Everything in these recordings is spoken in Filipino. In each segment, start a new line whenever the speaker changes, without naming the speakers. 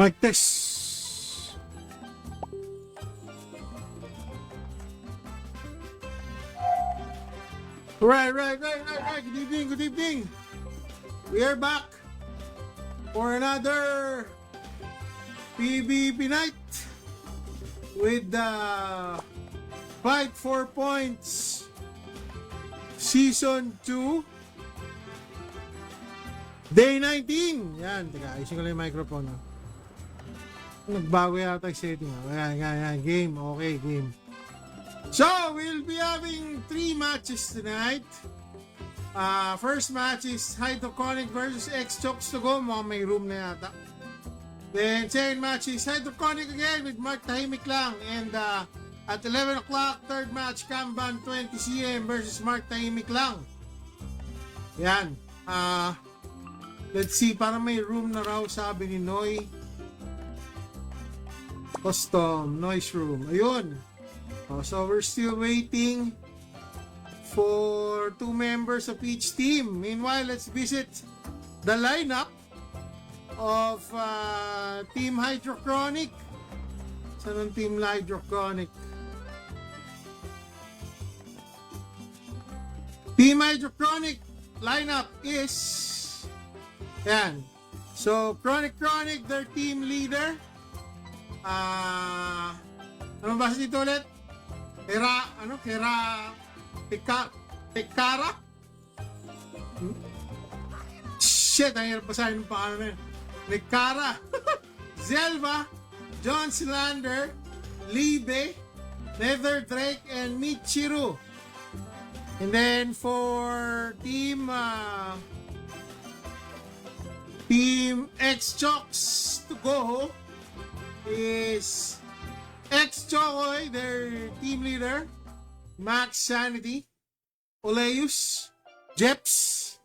Mic test. Right. Good evening. We are back for another PvP night with the Fight for Points Season 2 Day 19. Yan, teka, ayusin ko lang yung microphone. Nagbago yata yung setting. Ayan. Game. Okay, game. So, we'll be having 3 matches tonight. First match is Hydroconic versus X-Chokes to go. Mukhang may room na yata. Then, second match is Hydroconic again with Mark Tahimik lang. And at 11 o'clock, third match, Kanban 20cm versus Mark Tahimik lang. Yan. Let's see, parang may room na raw, sabi ni Noy. Custom, noise room. Ayun. So we're still waiting for 2 members of each team. Meanwhile, let's visit the lineup of Team Hydrochronic. Saan ang Team Hydrochronic? Team Hydrochronic lineup is yan. So Chronic, their team leader. Ano ba dito ulit? Tekara? Shit, ang hirap basahin ng paano na yun. Tekara, Zelva, John Slander, Libe, Nether Drake, and Michiru. And then for Team X-Chokes to go is X-Chokoy, their team leader, Max Sanity, Oleus, Jeps,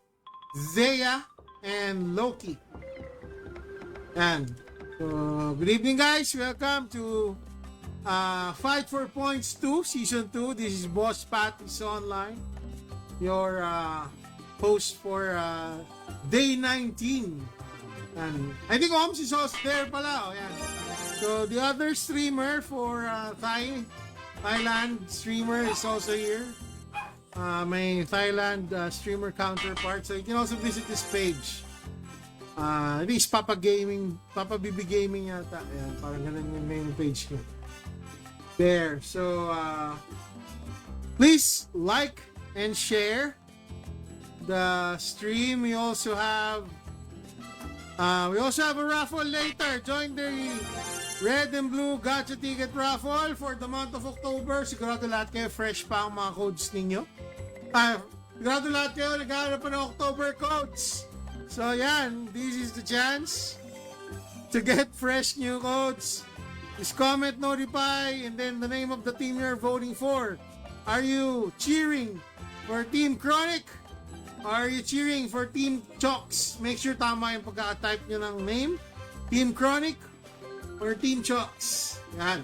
Zeya, and Loki. And so, good evening guys, welcome to Fight for Points 2, Season 2. This is Boss Pattis Online, your host for Day 19. And I think Oms is also there pala. Oh, yan. So the other streamer for Thailand streamer is also here. My Thailand streamer counterpart. So you can also visit this page. I think it's Papa BB Gaming yata. Ayan, parang ganun yung main page ko. There. So please like and share the stream. We also have a raffle later. Join the Red and Blue Gacha Ticket Raffle for the month of October. Sigurado lahat kayo fresh pa ang mga codes ninyo. Sigurado lahat kayo naghahanap pa ng October codes. So yan, this is the chance to get fresh new codes. Just comment, notify, and then the name of the team you're voting for. Are you cheering for Team Chronic? Are you cheering for Team Chokes? Make sure tama yung pagka-type nyo ng name. Team Chronic or Team Chokes? Yan.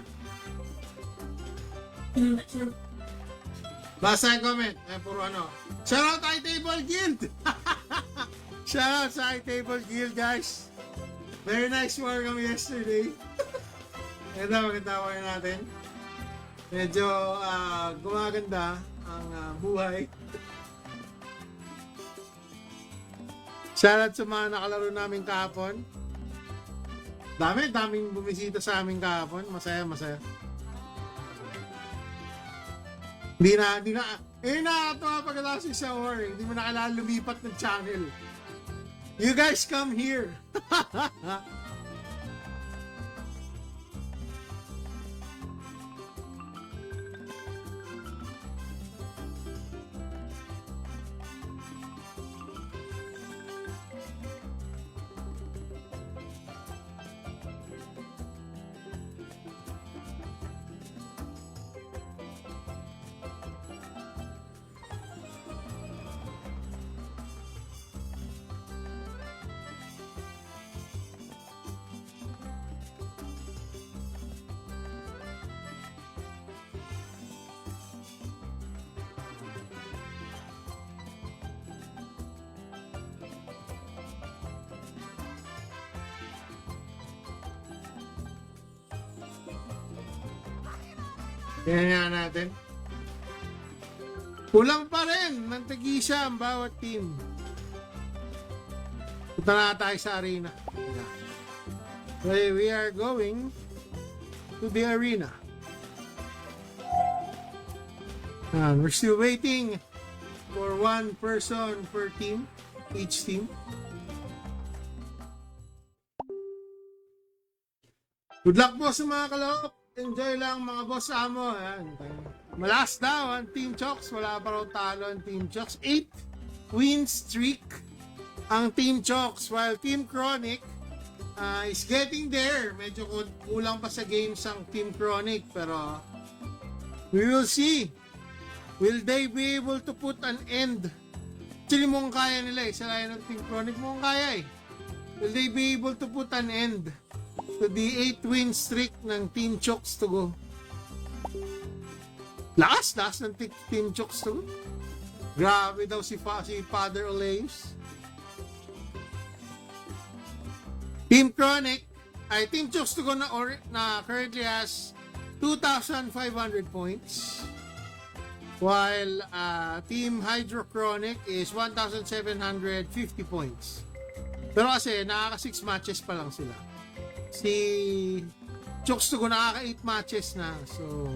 Basta yung comment. Ay, puro ano. Shoutout iTable Guild! Shoutout sa iTable Guild, guys. Very nice welcome yesterday. Ito, magkatawa natin. Medyo gumaganda ang buhay. Shoutout sa mga nakalaro namin kahapon. Daming bumisita sa amin kahapon. Masaya. Hindi na. Nakakatawa pagkatapos yung shower. Hindi mo na kailangan lumipat ng channel. You guys come here. Yan nga natin. Kulang pa rin ng tag-isa ang bawat team. Punta na tayo sa arena. Okay, we are going to the arena. And we're still waiting for one person per team, each team. Good luck po sa mga kalok. Enjoy lang mga boss amo. Ayan. Malas daw ang Team Chokes. Wala pa raw talo ang Team Chokes. 8 win streak ang Team Chokes, while Team Chronic is getting there. Medyo kulang pa sa games ang Team Chronic, pero we will see. Will they be able to put an end? Actually, mukhang kaya nila eh. Sa layan ng Team Chronic, mukhang kaya eh. Will they be able to put an end to the 8 win streak ng Team Chokes to go? Lakas ng Team Chokes to go. Grabe daw si Father Oleus. Team Chronic, Team Chokes to go na currently has 2,500 points. While Team Hydrochronic is 1,750 points. Pero kasi nakaka 6 matches pa lang sila. Si Chokes to go nakaka 8 matches na. So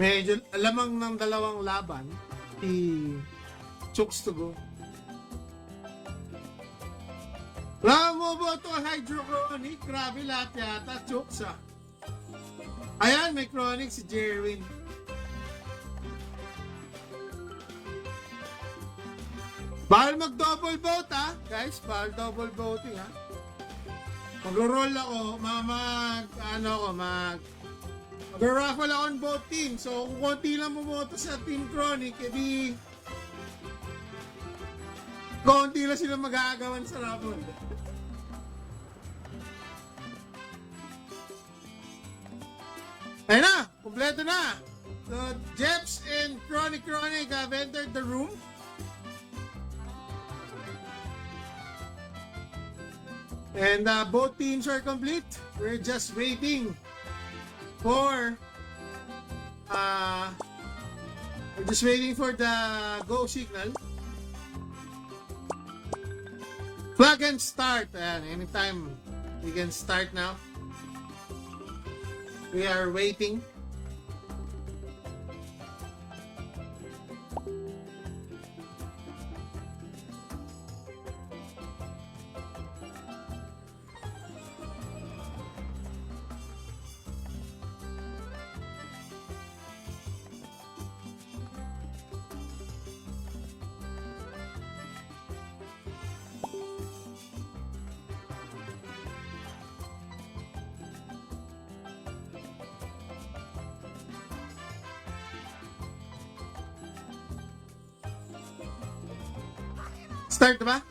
medyo alamang ng dalawang laban si Chokes to go. Bravo mo to Hydrochronic. Grabe lahat yata. Chokes ah. Ayan, may Chronic si Jerwin. Bawal mag-double vote ha, guys. Bawal double voting ha. Mag-roll ako, mag-raffle ako on both teams. So, kung konti lang bumoto sa Team Chronic, edi konti lang sila mag-aagawan sa raffle. Ayun na, kompleto na. So, Jeps and Chronic have entered the room. And both teams are complete. We're just waiting for the go signal. Flag and start. Ayan, anytime we can start now. We are waiting. Start ba?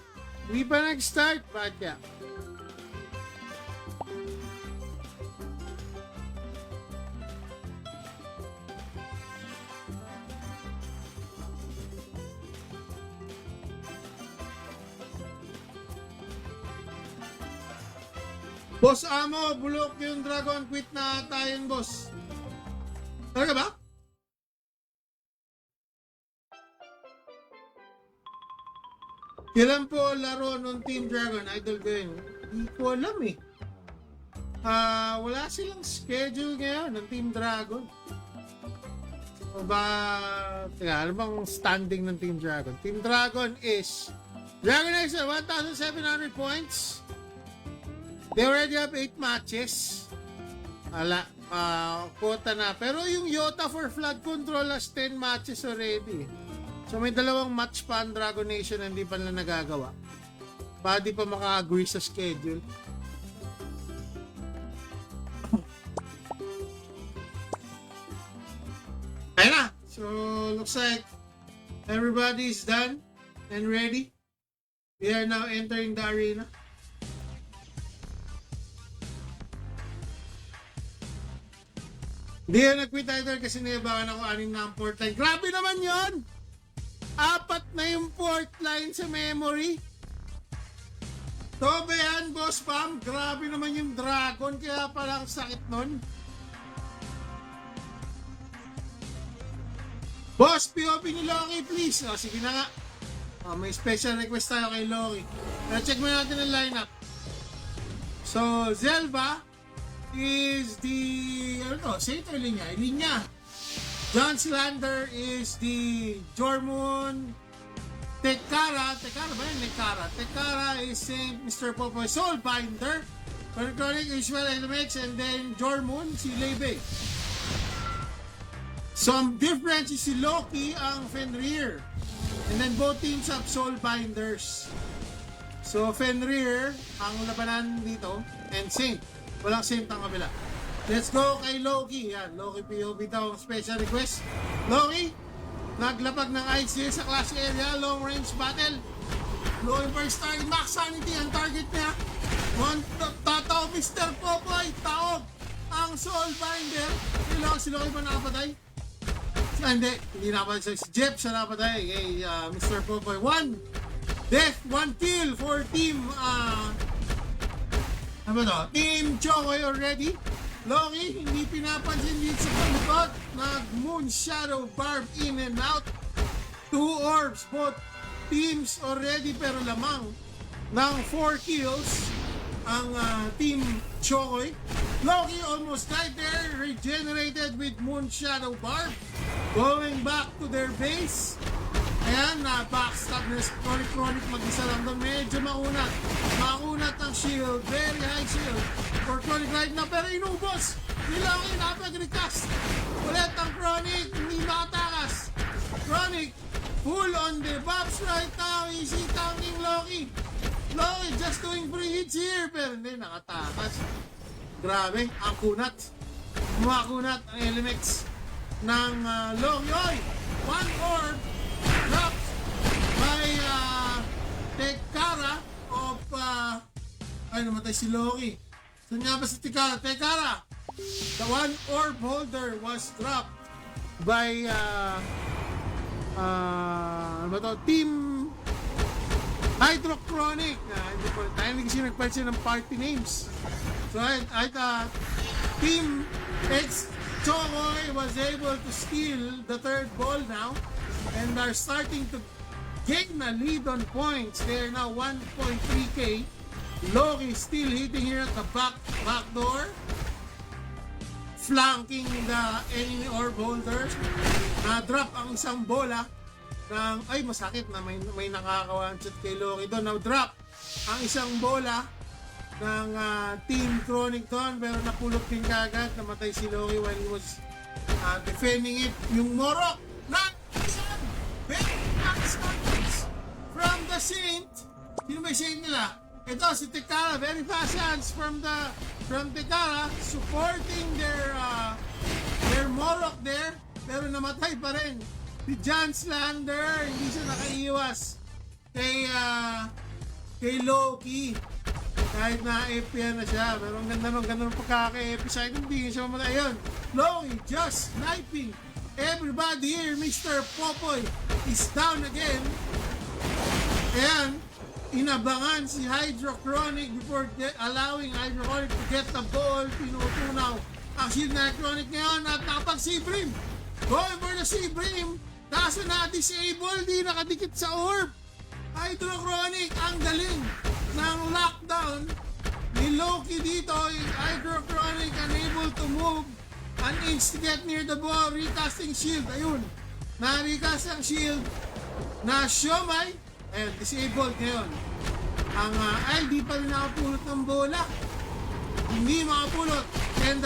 Hindi pa nag-start. Bakit kaya? Boss Amo, bulok yung Dragon. Quit na tayo, boss. Talaga ba? Kailan po laro ng Team Dragon? Idol ko yun. Hindi ko alam eh. Wala silang schedule ngayon ng Team Dragon. O ba... Teka, ano bang standing ng Team Dragon? Team Dragon is... Dragon X at 1,700 points. They already have 8 matches. Quota na. Pero yung Yota for Flag Control has 10 matches already. So may dalawang match pa ang Dragon Nation na hindi pa nila nagagawa. Pa di pa maka-agree sa schedule. Ayun na. So looks like everybody is done and ready. We are now entering the arena. Hindi na nag-quit either kasi nayabangan ako 6 na ang port line. Grabe naman yon! 4 na yung port line sa memory. So ba yan, Boss Pam? Grabe naman yung Dragon, kaya palang sakit nun. Boss, POV ni Loki, please. O, sige na nga. May special request tayo kay Loki. Check mo natin ang lineup. So, Zelva is the, say ito linya. John Slander is the Jormon. Tekara ba yun? Tekara is Saint Mr. Popoy Soulbinder. Chronic Usual Elements, and then Jormon, si Lebe. Some difference is si Loki ang Fenrir. And then both teams have Soulbinders. So Fenrir ang labanan dito, and Saint. Walang Saint ang kabila. Let's go kay Loki. Yan, Loki POV daw ang special request. Loki, naglapag ng ICL sa class area, long range battle. Looking for star, max sanity ang target niya. Tataw Mr. Popoy, taog ang Soulbinder. Si Loki pa nakapatay? Hindi nakapatay. Si Jeff siya nakapatay kay Mr. Popoy. 1 death, 1 kill for team Team Chokoy already. Loki, hindi pinapansin dito sa palikot. Nag-moon shadow barb in and out. 2 orbs, both teams already, pero lamang ng 4 kills ang Team Chokoy. Loki almost died there, regenerated with moon shadow barb. Going back to their base. Ayan, backstab na Chronic mag-isa lang doon. Medyo maunat ang shield. Very high shield for Chronic right now. Pero inubos. Loki napag-recast. Ulit ang Chronic. Hindi makatakas. Chronic full on the bobs right now. Easy tanking Loki. Loki just doing free hits here. Pero hindi nakatakas. Grabe, ang kunat. Kumakunat ang elements ng Loki. Oy! 1 orb drops by Tekara of namatay si Loki. So nga ba si Tekara? The 1 orb holder was dropped by Team Hydrochronic. Hindi kasi nagpalit ng party names. So Team X Chokoy was able to steal the 3rd ball now and are starting to gain a lead on points. They are now 1.3k. Loki still hitting here at the back door, flanking the enemy orb holders. Na-drop ang isang bola ng, masakit na may nakakawan shot kay Loki doon. Now-drop ang isang bola ng Team Chronic doon, pero napulot din kagad. Namatay si Loki while he was defending it. Yung Morok na very fast shots from the Saint. Sino ba yung Saint nila? Ito si Tekara, very fast shots from Tekara, supporting their Morok there, pero namatay pa rin si John Slander. Hindi siya nakaiwas kay Loki kahit na-AP na siya, pero ang ganda ng pagkaka-AP siya, hindi siya mamatay. Ayun, Loki just sniping everybody here. Mr. Popoy is down again. Ayan, inabangan si Hydrochronic before allowing Hydrochronic to get the ball. Pinutunaw ang shield na Hydrochronic ngayon at nakapag-Seabrim. Going for the Seabrim, kaso na-disable, di nakadikit sa orb. Hydrochronic, ang galing ng lockdown ni Loki dito. Hydrochronic unable to move an inch to get near the ball. Recasting shield, ayun, na-recast ang shield na Siomai. Ayun, disabled ngayon ang di pa rin nakapulot ng bola. Hindi makapulot. And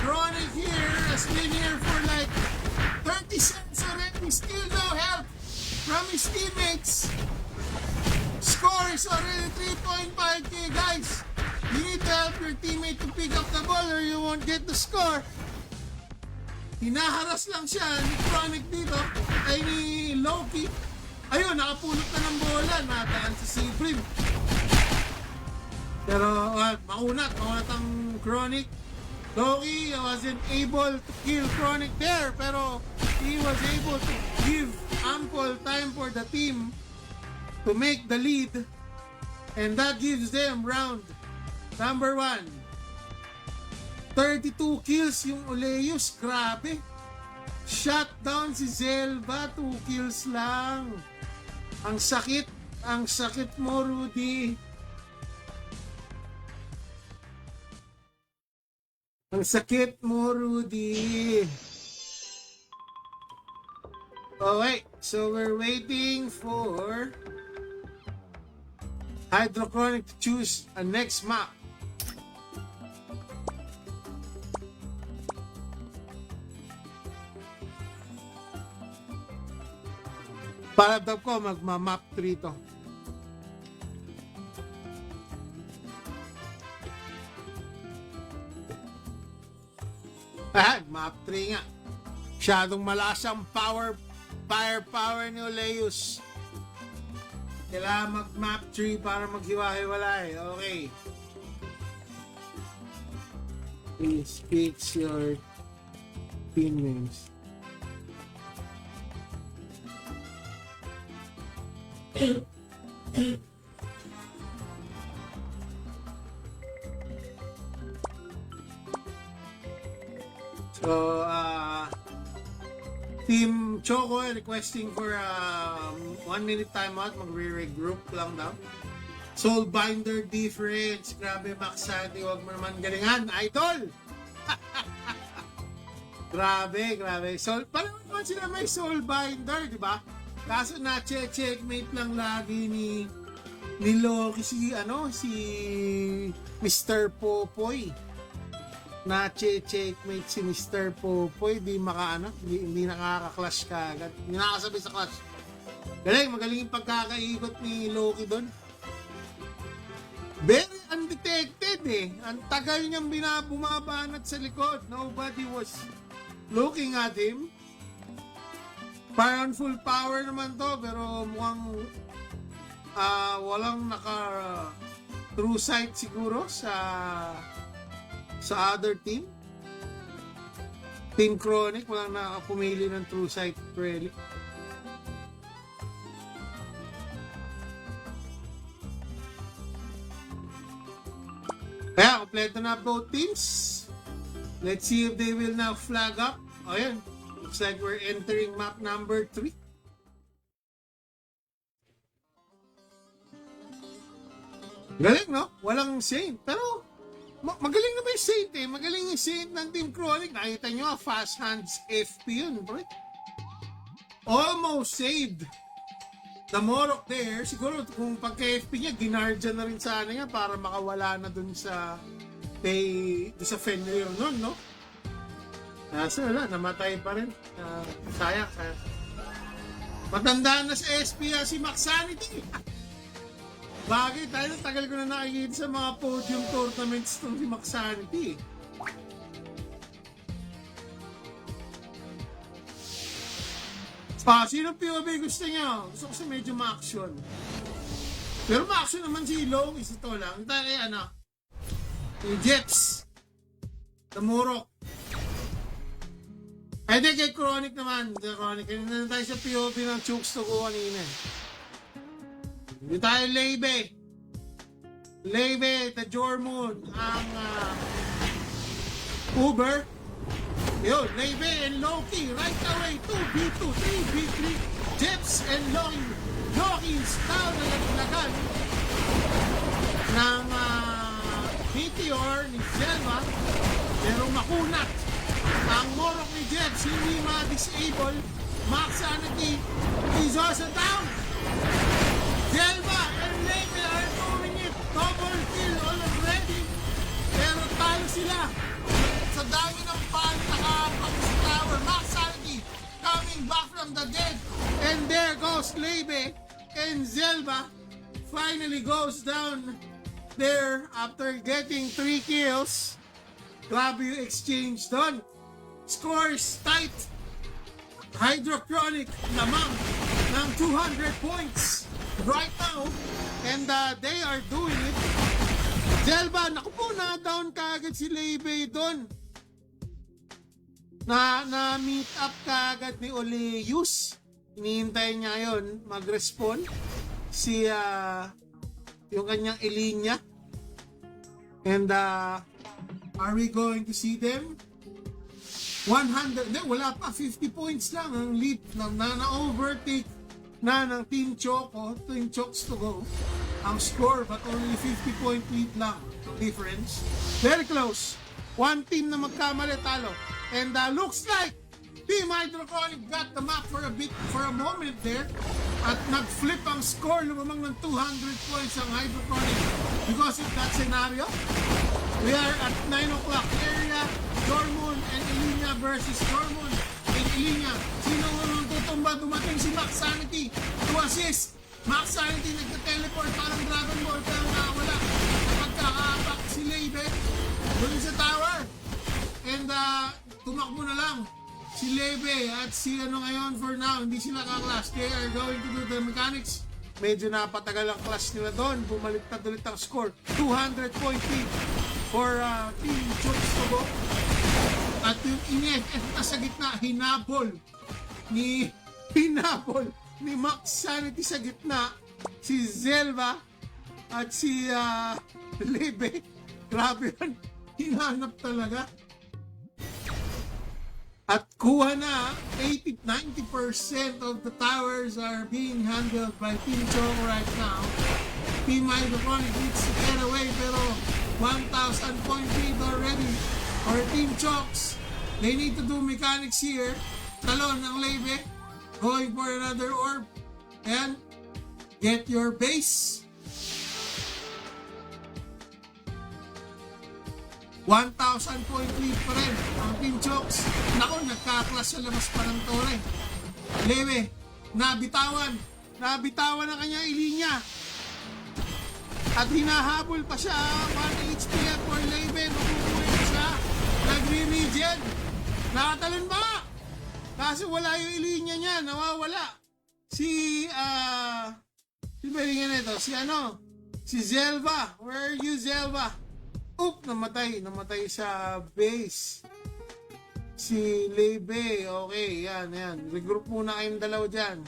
Chronic here has been here for like 30 seconds already. Still no help from his teammates. Score is already 3.5k, guys. You need to help your teammate to pick up the ball or you won't get the score. Hinaharas lang siya ni Chronic dito, ay ni Loki. Ayun, nakapulot na ng bola, nataan si Seabrim. Pero maunat ang Chronic. Loki wasn't able to kill Chronic there, pero he was able to give ample time for the team to make the lead, and that gives them round number 1. 32 kills yung Oleus, grabe. Shut down si Zelba, 2 kills lang. Ang sakit mo, Rudy. Ang sakit mo, Rudy. Okay, so we're waiting for Hydrochronic to choose a next map. Paradab ko, magma-map 3 to. Map 3 nga. Masyadong malakas ang firepower ni Oleus. Kailangan mag-map 3 para maghiwa-hiwalay. Okay. Please fix your team names. So, Team Choco requesting for 1 minute timeout. Magre-regroup lang daw. Soulbinder difference. Grabe, Maxati. Huwag mo naman galingan. Idol! Grabe. So, paano naman sila may Soulbinder, di ba? Kaso na-checkmate lang lagi ni Loki si Mr. Popoy. Na-checkmate si Mr. Popoy, hindi nakaka-clash ka agad. Hindi nakakasabay sa clash. Magaling yung pagkakaikot ni Loki doon. Very undetected eh. Ang tagal niyang bumabanat sa likod. Nobody was looking at him. Parang full power naman to, pero mukhang walang true sight siguro sa other team. Team Chronic, walang nakapumili ng true sight really. Kaya, kompleto na both teams. Let's see if they will now flag up. O yan. Looks like we're entering map number 3. Galing, no? Walang Saint. Pero, magaling na ba yung Saint eh? Magaling yung Saint ng Team Chronic. Nakita nyo, fast hands FP yun, bro. Almost saved. The Morok there, siguro kung pagka-FP niya, ginardya na rin sana niya para makawala na dun sa Fenrir nun, no? Kaso wala, namatay pa rin. Sayang. Matandaan na sa SP si Maxanity. Bagay, tagal ko na nakikita sa mga podium tournaments itong si Maxanity. Sino POV gusto niya? Gusto ko sa medyo ma-action. Pero ma-action naman si Long, isa to lang. Yung Jeps. The Morok. Ay, di kay Chronic naman. Chronic. Kanina tayo sa POV ng Chooks to ko kanina. Hindi tayo Lebe, the Jormoon, ang Uber. Yun, Lebe and Loki, right away, 2v2, 3v3. Jeps and Loki's down na naglagan ng Meteor ni Zelma. Pero makunat. Ang Morok ni Jeps, hindi ma-disable. Maxanity is also down. Zelma and Lebe are doing it. Double kill already. Pero talo sila. Sa dami ng pan, nakapang sa tower. Maxanity coming back from the dead. And there goes Lebe. And Zelma finally goes down there after getting 3 kills. Grabe yung exchange doon. Scores tight. Hydrochronic lamang ng 200 points right now. And they are doing it. Zelba, naku po, na-down kaagad si Lebe doon. Na-meet up kaagad ni Oleus. Hinihintay niya yun mag-respond. Yung kanyang Elinya. And are we going to see them? 100, hindi, wala pa, 50 points lang ang lead na-overtake na ng Team Choco, Team Chokes to go ang score, but only 50-point lead lang difference. Very close. One team na magkamali, talo. And looks like Team Hydrochronic got the map for a moment there. At nag-flip ang score, lumamang ng 200 points ang Hydrochronic because of that scenario. We are at 9 o'clock area. Dormoon and Ilinia versus Dormoon and Ilinia. Sino ang tutumba? Dumating si Max Sanity to assist. Max Sanity nagka-teleport parang Dragon Ball pero nakawala. Pagkakapak si Lebe doon sa tower. And tumakbo na lang si Lebe at si ngayon for now, hindi sila ka-clash. They are going to do the mechanics. Medyo napatagal ang clash nila doon. Bumaliktad ulit ang score. 200-point lead for Team Chokes to go. At yung in-FF na sa gitna, hinabol ni Max Sanity sa gitna, si Zelva at si Lebe. Grabe yan. Hinanap talaga. At kuha na, 90% of the towers are being handled by Team Choco right now. Team Hydrochronic needs to get away pero 1,000 point lead already for Team Chokes. They need to do mechanics here. Talon ng Lebe. Going for another orb. And get your base. 1,000 point lead pa rin ang Team Chokes. Naku, nagkaklas sa labas pa ng tore. Lebe, nabitawan ang kanyang ilinya. At hinahabol pa siya. 1 HP for Lebe. Makukuha na siya. Nagre-regen. Nakatalon ba? Kaso wala yung ilinya niya. Nawawala. Si Belingan ito. Si Zelva. Where are you, Zelva? Oop, namatay sa base. Si Lebe, okay, yan. Regroup muna kayong dalaw dyan.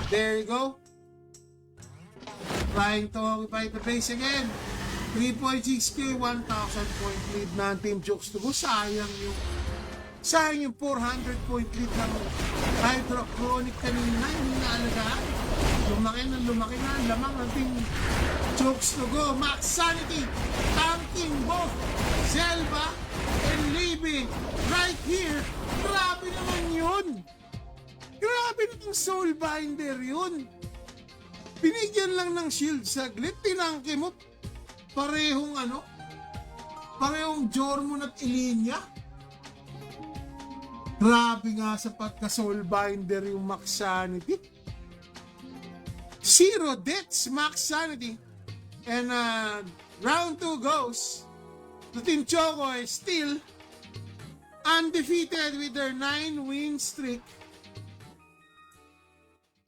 There you go. Trying to occupy the base again. 3.6k, 1,000 point lead na Team Chokes to go. Sayang yung 400 point lead ng Hydrochronic kanina, hindi naalagaan. Lumaki na ang lamang ng Team Chokes to go. Max Sanity tanking both Zelva and Lebe right here. Grabe naman yun. Grabe naman Soulbinder yun. Binigyan lang ng shield saglit, tinangke mo. Parehong Jormon at Ilinia. Grabe nga sa pagka-Soulbinder yung Max Sanity. 0 deaths, Max Sanity. And round 2 goes. The Team Choco is still undefeated with their 9-win streak.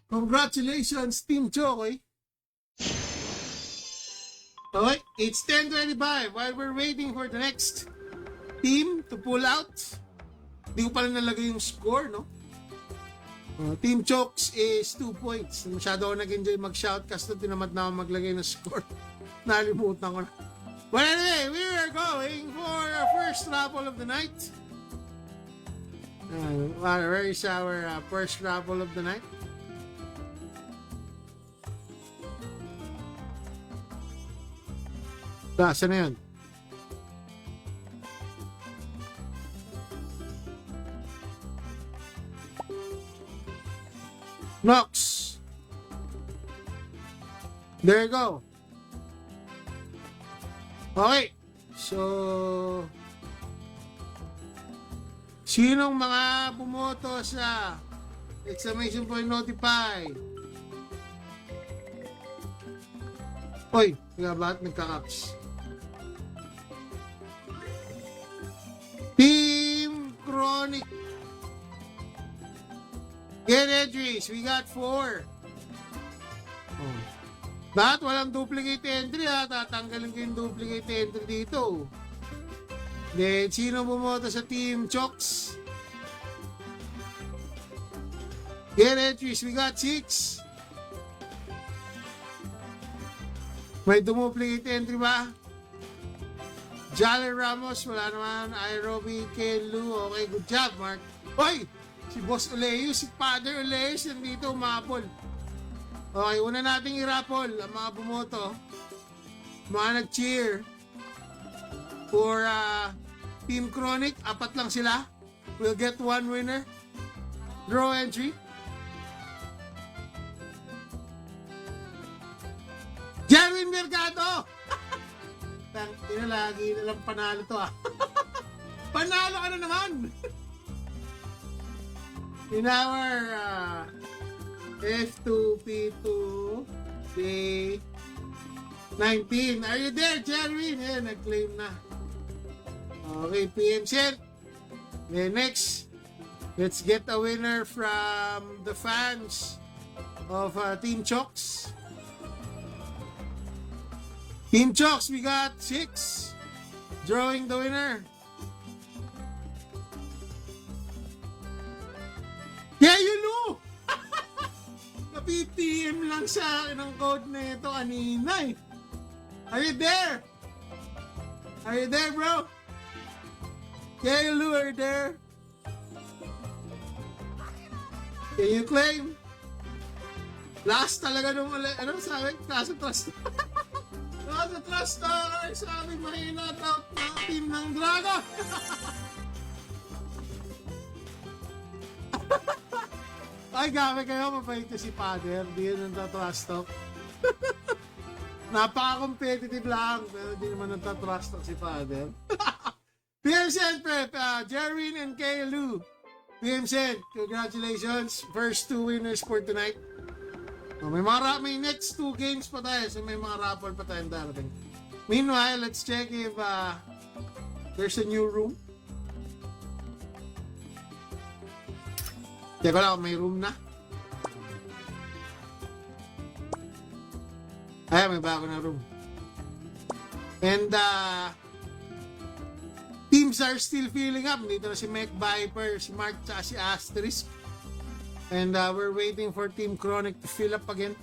Congratulations, Team Choco. Okay, it's 10:25 while we're waiting for the next team to pull out. Hindi ko pala nalagay yung score, no? Team Chokes is 2 points. Masyado ako nag-enjoy mag-shout kasi tinamad na ako maglagay ng score. Nalimutan ko na. But anyway, we are going for our first raffle of the night. Where is our first raffle of the night? Saan na yun? Nox. There you go. Okay. So, sinong mga bumoto sa exclamation point notify? Oy, nga ba't nagka-caps? Team Chronic. Get entries. We got 4. Oh. Bakit walang duplicate entry ha? Tatanggalin ko yung duplicate entry dito. Then, sino bumoto sa Team Chokes? Get entries. We got 6. May duplicate entry ba? Jalen Ramos, wala naman. Irobi, Kenlu, okay, good job, Mark. Hoy! Si Boss Oleus, si Father Oleus, nandito umapol. Okay, una nating irapol ang mga bumoto. Mga nag-cheer for Team Chronic, 4 lang sila. We'll get 1 winner. Draw entry. Jerwin Mercado! Tangina, lagi na lang panalo to Panalo ka na naman! In our F2P2 day 19. Are you there, Jerwin? Ayan, nag-claim na. Okay, PM Sent. Okay, next. Let's get a winner from the fans of Team Chokes. Team Chokes, we got 6. Drawing the winner. Yeah, you know! Napi-PM lang sa akin ang code na ito kanina eh. Are you there? Are you there, bro? Yeah, you are you there? Can you claim? Last talaga nung ano sabi? Klase trust. Klase trust sabi mahina daw ng team ng Dragon. Ay, gabi kayo, mabait ko si Father. Di yun ang trust talk. Napaka-competitive lang, pero di naman nagtatrust talk si Father. PM Sent, Jerwin and Kaylu. PM Sent, congratulations. First 2 winners for tonight. Oh, may next 2 games pa tayo, so may mga raffle pa tayong darating. Meanwhile, let's check if there's a new room. Check ko lang kung may room na. Ay, may bago na room. And teams are still filling up. Dito na si Mech Viper, si Mark, at si Asterisk. And we're waiting for Team Chronic to fill up again.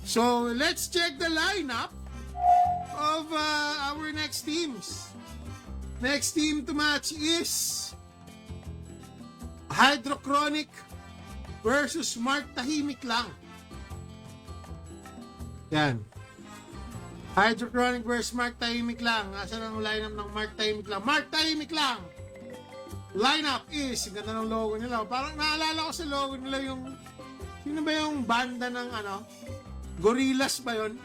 So, let's check the lineup of our next teams. Next team to match is Hydrochronic versus Mark Tahimik lang. Yan. Hydrochronic versus Mark Tahimik lang. Asan ang lineup ng Mark Tahimik lang? Mark Tahimik lang! Lineup is, ganda ng logo nila. Parang naalala ko sa logo nila yung, sino ba yung banda ng Gorillaz ba yun?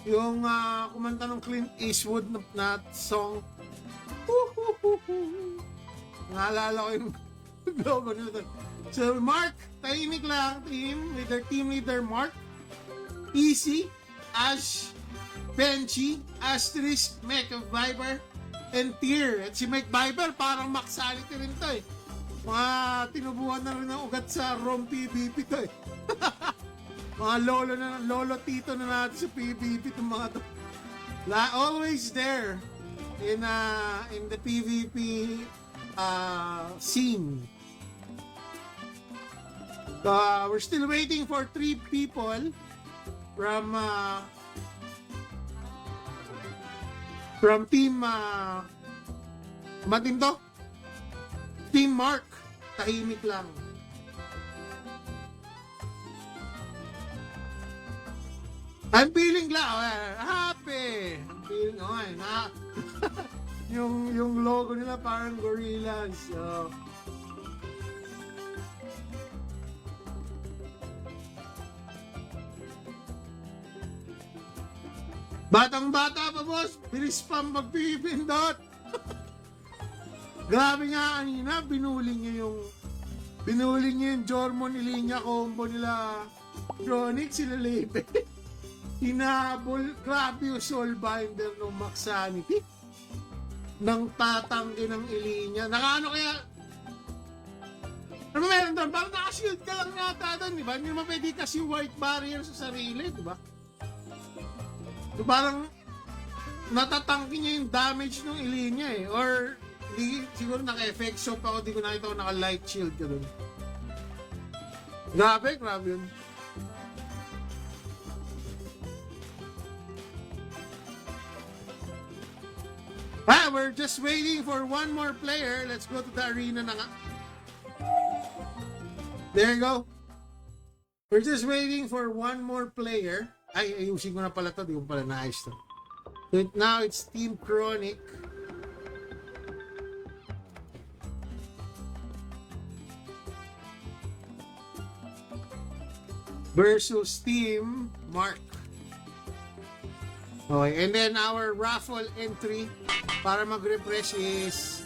Yung kumanta ng Clint Eastwood na song. Naalala ko yung logo nila. So, Mark Tahimik lang, team with their team leader Mark, Easy, Ash, Benchy, Asterisk, Mech of Viper, and Tier. At si Mech Viper, parang Maxality rin to eh. Mga tinubuhan na rin ng ugat sa ROM PvP to eh. Mga lolo tito na natin sa PvP itong mga to. Always there in the PvP scene. We're still waiting for 3 people from team Matindo, Team Mark Tahimik lang. I'm feeling happy. I'm feeling yung logo nila parang Gorillaz. So, batang-bata pa, boss. Bilis pa magpipindot. Grabe nga kanina, binuling niyo yung Jormon Ilinya combo nila Chronic, sila Lepe. Hinabol, grabe yung Soulbinder ng Maxanity. Nang tatanggi ng Ilinya. Nakaano kaya? Ano meron doon? Parang nakashield ka lang nata doon, di ba? Hindi naman pwede kasi white barrier sa sarili, di ba? So parang natatangki niya yung damage ng Ilinya eh. Or siguro naka-effect shop ako, di ko nakita ko naka-light shield ka doon. Grabe yun. We're just waiting for one more player. Let's go to the arena na nga. There you go. We're just waiting for one more player. Ay, ayusin ko na pala to. Di ko pala naayos to. So now it's Team Chronic. Versus Team Mark. Okay, and then our raffle entry para mag-refresh is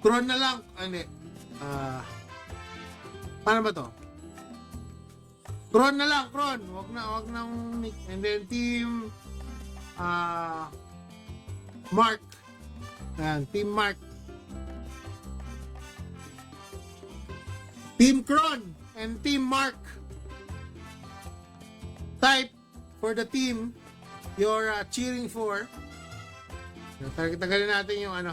Kron na lang. Paano ba to? Kron na lang, Kron. Wag nang Nick. And then Team Mark. Ayan, Team Mark. Team Kron and Team Mark. Type for the team you're cheering for. Tagalin natin yung ano.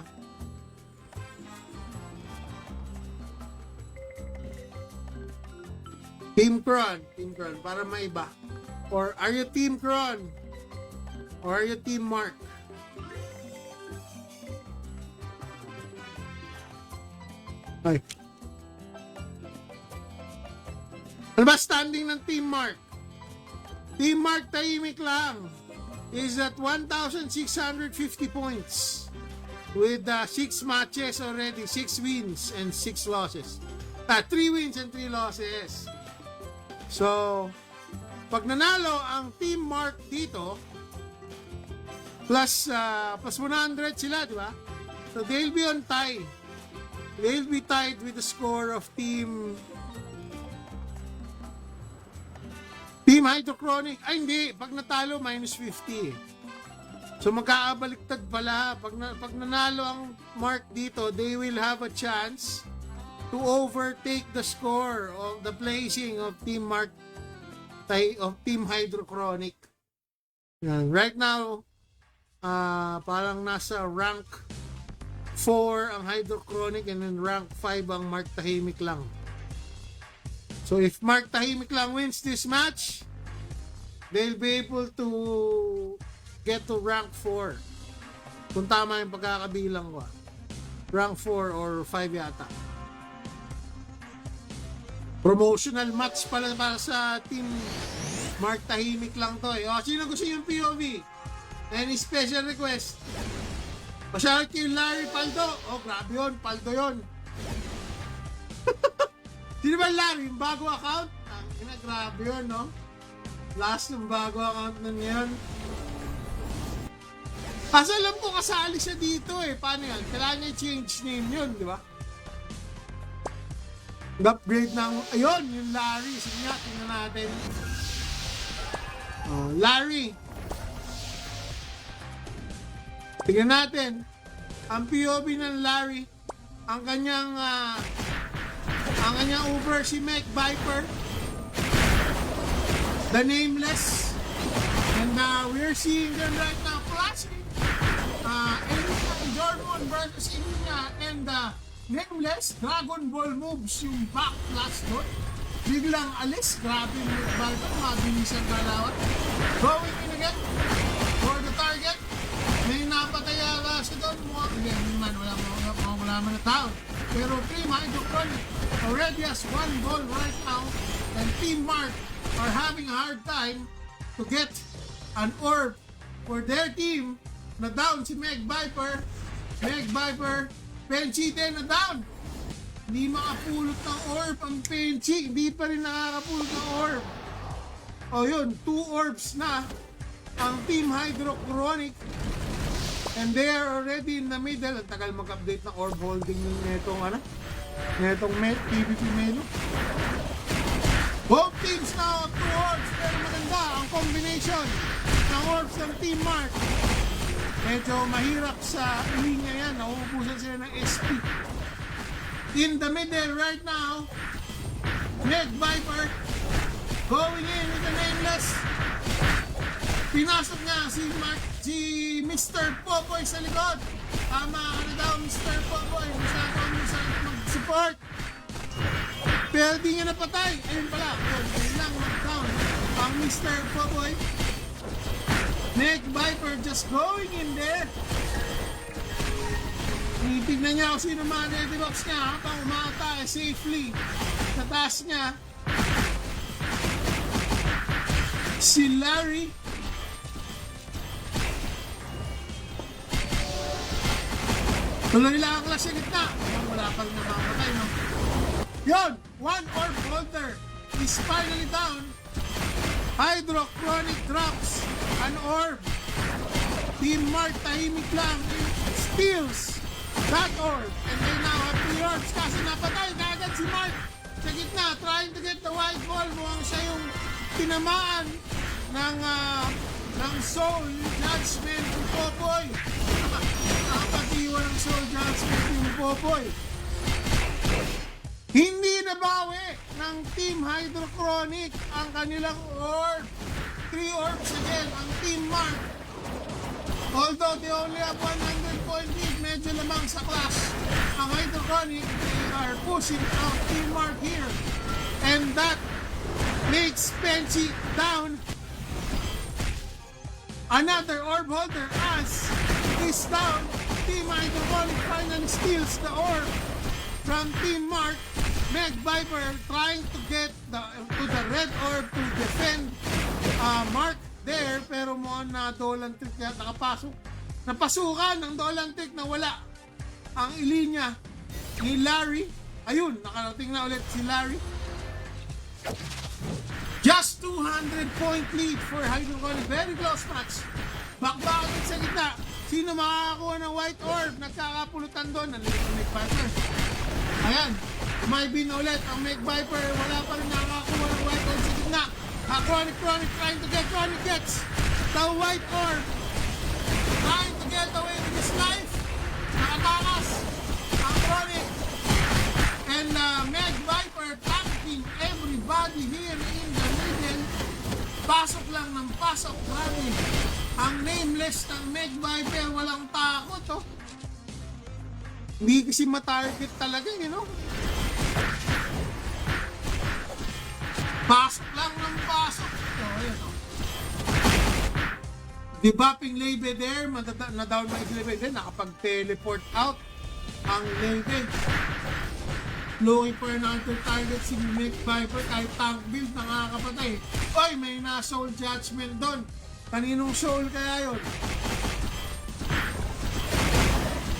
Team Kron para maiba. Or are you Team Kron? Or are you Team Mark? Ay. Ano ba standing ng Team Mark? Team Mark tahimik lang is at 1,650 points with 6 matches already, 6 wins and 6 losses. 3 wins and 3 losses. So, pag nanalo ang Team Mark dito, plus 100 sila, di ba? So, they'll be on tie. They'll be tied with the score of Team Hydrochronic. Ay, hindi. Pag natalo, minus 50. So, magkaabaliktad pala. Pag nanalo ang Mark dito, they will have a chance to overtake the score of the placing of Team Mark, of Team Hydrochronic. Yan. Right now, parang nasa rank 4 ang Hydrochronic and then rank 5 ang Mark Tahimik lang. So if Mark Tahimik lang wins this match, they'll be able to get to rank 4. Kung tama yung pagkakabilang ko. Rank 4 or 5 yata. Promotional match pala para sa Team Mark Tahimik lang to eh. O, sino gusto yung POV? Any special request? Pasyalat kayo Larry Paldo. Oh, grabe yun. Paldo yun. Sino ba Larry? Yung bago account? Grabe yun, no? Last ng bago account na niyan. Kasi alam ko kasali siya dito eh. Paano yan? Kailangan niya change name yun, di ba? Upgrade ng... Ayun, yung Larry. Sige nga, tingnan natin. Oh, Larry. Tingnan natin. Ang POV ng Larry, ang kanyang Uber si Meg Viper, the Nameless, and we're seeing them right now clashing. Jordan versus Inya and Nameless, Dragon Ball moves yung back flash doon. Biglang alis, grabe yung Meg Viper, mabilis ang galawan. Going in again for the target. May napataya ka siya doon. Hindi naman, wala man na tao. Pero Team Hydrochronic already has 1 goal right now. And Team Mark are having a hard time to get an orb for their team. Na down si Meg Viper. Meg Viper, Penchi din na down. Hindi makapulot ng orb ang Penchi. Hindi pa rin nakakapulot ng orb. O yun, 2 orbs na ang Team Hydrochronic. And they are already in the middle. Ang tagal mag-update ng orb holding netong PvP menu. Both teams now 2 orbs. Pero maganda ang combination ng orbs ng Team Mark. Medyo mahirap sa linya yan. Nauubusan sila ng SP. In the middle right now, Meg Viper going in with the Nameless. Pinasok nga si Mr. Popoy sa likod. Tama ka na daw, Mr. Popoy. Masyadong mag-support. Pero di niya napatay. Ayun pala. Ayun lang, knockdown. Ang Mr. Popoy. Meg Viper just going in there. Tinitignan niya kung sino mga Dedibox niya habang umatake safely sa taas niya. Si Larry. Tuloy lang ang clash sa gitna. Wala pa rin namamatay, no? Yun! One orb holder is finally down. Hydrochronic drops an orb. Team Mark tahimik lang. Steals that orb. And they now have 3 orbs. Kasi napatay kagad si Mark sa gitna. Trying to get the white ball. Mukhang siya yung tinamaan ng soul judgment ng Popoy. Nakapatiwa ng soul judgment ng Popoy. Hindi nabawi ng Team Hydrochronic ang kanilang orb. 3 orbs again ang Team Mark. Although they only have 100 point lead, medyo lamang sa clash. Ang Hydrochronic, they are pushing out Team Mark here. And that makes Penchy down. Another orb holder as is down. Team Hydrochronic finally steals the orb from Team Mark. Meg Viper trying to get to the red orb to defend Mark there, pero mukhang na Dolan Trick niya nakapasok. Napasukan ng Dolan Trick na wala ang ilinya ni Larry. Ayun, nakarating na ulit si Larry. Just 200 point lead for Hydrochronic. Very close match. Bakbakin sa gitna. Sino makakakuha ng white orb? Nagkakapulutan doon. Nandito ang Meg Viper. Ayan. May na ulit ang Meg Viper. Wala pa rin nakakakuha ng white orb sa gitna. Chronic trying to get. Chronic gets the white orb. Trying to get away with his life. Nakatakas ang Chronic. And Meg Viper tanking everybody here in the middle. Pasok lang ng pasok. Grabe. Ang nameless ng Meg Viper, walang takot, oh. Hindi kasi matarget talaga, you know? Pasok lang ng pasok. Oh, ayan, oh. Debuffing Lebe there. Na-down na si Lebe there. Nakapag-teleport out ang Lebe. Looking for another target si Meg Viper. Kahit tank build, nakakapatay. Oy, may na-soul judgment doon. Kaninong soul kaya yun?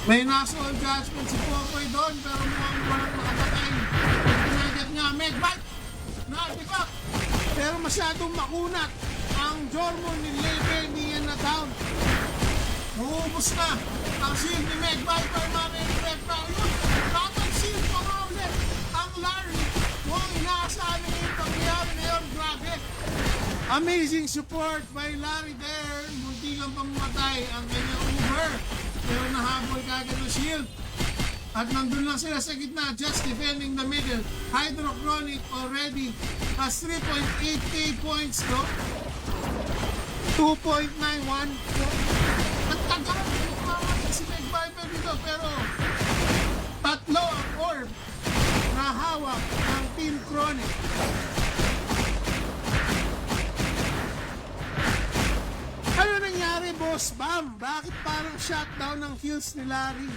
May na-soul judgment si Popoy doon, pero mukhang walang nakapatay. Pinagat nga Meg Viper. Na-debuff. Pero masyadong makunat. Ang Jormon ni Lebe, hindi yan na down. Maubos na ang shield ni Meg Viper. Mamay-red pa yun. Battle shield pa nga ulit. Ang Larry, mukhang inaasahan na yung pangyayari na yun. Grabe. Amazing support by Larry there. Munti lang pamatay ang kanyang Uber. Pero nahabol kagad ng shield. At nandun lang sila sa gitna, just defending the middle. Hydrochronic already has 3.8k points, no? 2.91. Nagtagal si Meg Viper dito, pero tatlo ang orb na hawak ng Team Chronic. Ano nangyari, Boss Bam? Bakit parang shutdown ng kills ni Larry?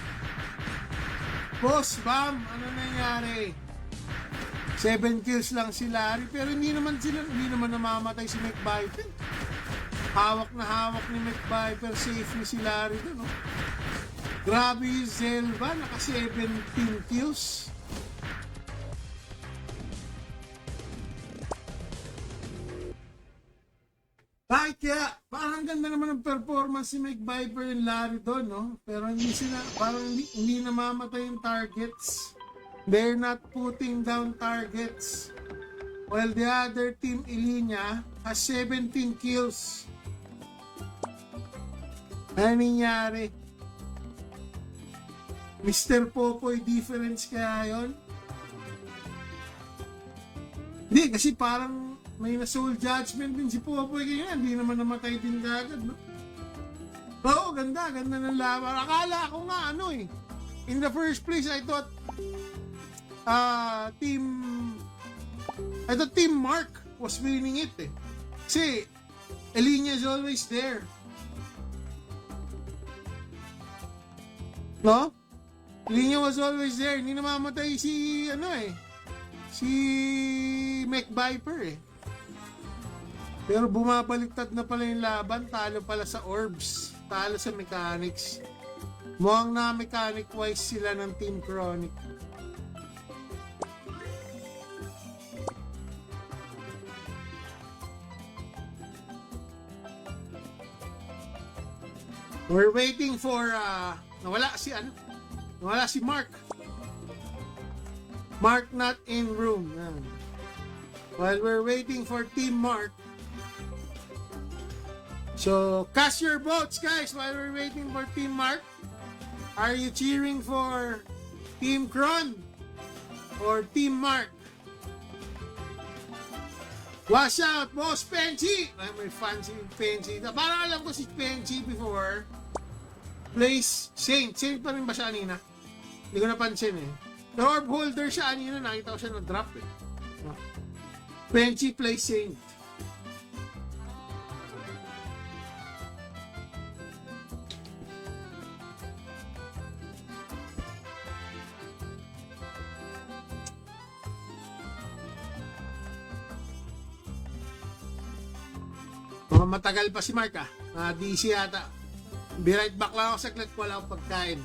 Boss Bam, ano nangyari? 7 kills lang si Larry, pero hindi naman namamatay si Meg Viper. Hawak na hawak ni Meg Viper, safe ni si Larry doon, no? Grabe yung Zelva, naka 17 kills. Kahit kaya, parang ganda naman ang performance si Meg Viper and Larry doon, no? Pero hindi namamatay yung targets. They're not putting down targets. While the other team, Ilinia, has 17 kills. Ano nangyari? Mr. Popoy difference kaya yun? Hindi, kasi parang may na-soul judgment din si Popoy kaya hindi naman namatay din kagad, no? Oo, ganda ng laban. Akala ko nga in the first place I thought Team Mark was winning it, eh. Kasi Ilinia is always there, no? Linya was always there. Hindi namamatay si, si Mech Viper eh. Pero bumabaliktad na pala yung laban. Talo pala sa orbs. Talo sa mechanics. Mukhang na mechanic wise sila ng Team Chronic. We're waiting for nawala si Mark. Mark not in room. While we're waiting for Team Mark. So, cast your votes, guys, while we're waiting for Team Mark. Are you cheering for Team Kron or Team Mark? Watch out, Boss Penchi! Ay, may fancy Penchi. Parang alam ko si Penchi before plays Saint. Saint pa rin ba siya kanina? Hindi ko napansin eh. The orb holder siya kanina. Nakita ko siya na-drop eh. Penchi plays Saint. Matagal pa si Mark DC yata. Be right back lang ako saglit. Wala akong pagkain.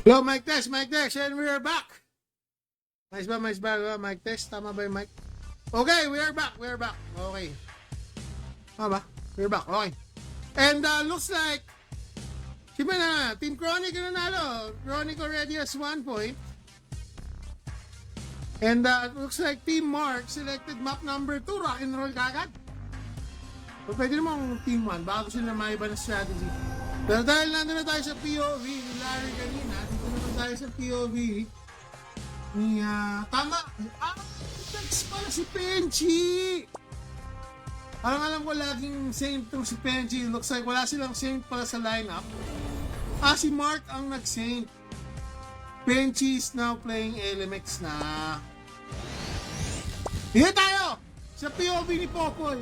Hello, mic test, and we are back. Nice ba, mic test? Tama ba yung mic? Okay, we are back. Okay. Tama ba? We're back, okay. And looks like, siyempre na, Team Chronic na nanalo. Chronic already has 1 point. And looks like Team Mark selected map number 2, rock and roll kagad. So, pwede naman Team 1, bago sila maiba na strategy. Pero dahil nandun na tayo sa POV ni Larry kanina, dito naman tayo sa POV ni, tama, text pala si Penchi! Parang alam ko laging Saint itong si Penchi. Looks like wala silang Saint pala sa lineup. Si Mark ang nag-Saint. Penchi is now playing LMX na. Dito tayo! Sa POV ni Popoy.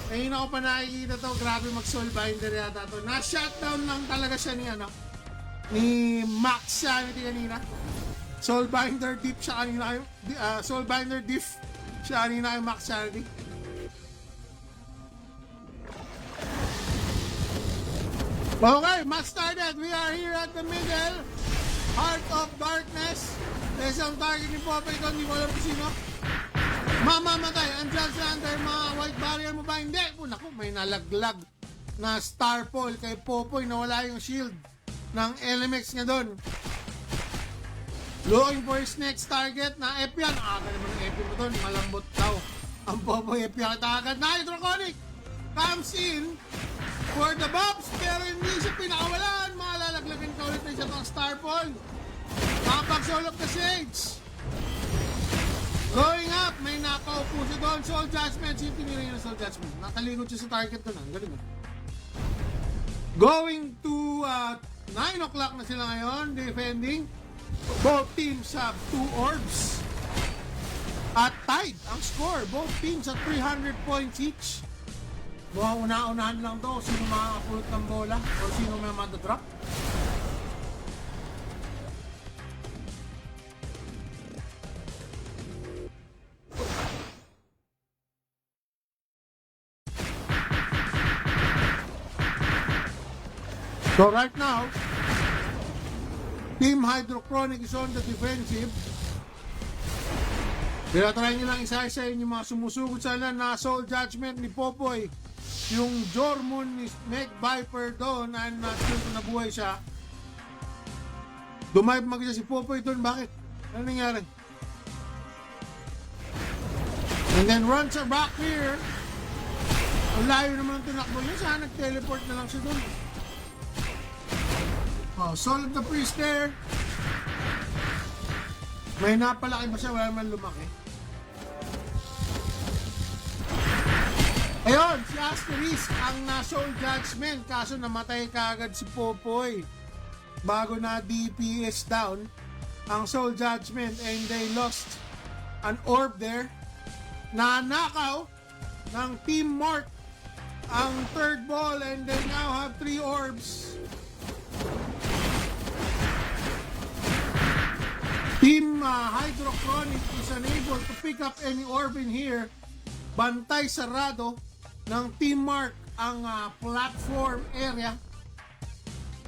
Ngayon ako pa nakikita to, grabe mag-soulbinder yata to. Na-shutdown lang talaga siya ni Max Sanity kanina. Soulbinder diff siya kanina. Soulbinder diff siya kanina kay Max Sanity. Okay, match started. We are here at the middle. Heart of Darkness. Isang target ni Popoy ko, hindi ko alam kung sino. Mamamatay, andyan sa under mga white barrier mo ba? Hindi. Naku, may nalaglag na star pole kay Popoy na wala yung shield ng LMX niya doon. Looking for his next target na Epian. Aga naman ang Epian mo doon, malambot daw. Ang Popoy Epian agad na Hydroconic comes in for the Bobs, pero hindi siya pinakawalan. Malalaglagan ka ulit na siya ng star pole. Makapag-solve the Sage. Going up, may nakaupo siya doon. Soul Judgment, sino tinira yun ng Soul Judgment? Nakalikot siya sa target doon. Galing mo. Going to 9 o'clock na sila ngayon, defending. Both teams have 2 orbs. At tied ang score. Both teams at 300 points each. Mukhang una-unahan lang to. Sino makakapulot ng bola o sino may madadrop. So right now, Team Hydrochronic is on the defensive. Tinatry nyo lang isa-isa yung mga sumusugod sana na Soul Judgment ni Popoy. Yung Jormon ni Meg Viper doon ay nabuhay siya. Dumayab mag-isa si Popoy doon. Bakit? Ano nangyari? And then runs back here. Ang layo naman ang tinakbo niya. Sana nag-teleport na lang siya doon. Oh, Soul of the Priest there. May napalaki ba siya? Wala naman lumaki. Ayun, si Asterisk ang na-Soul Judgment. Kaso namatay kaagad si Popoy. Bago na DPS down ang Soul Judgment and they lost an orb there. Nanakaw ng Team Mark ang third ball and they now have 3 orbs. Team Hydrochronic is unable to pick up any orb in here. Bantay sarado ng Team Mark ang platform area.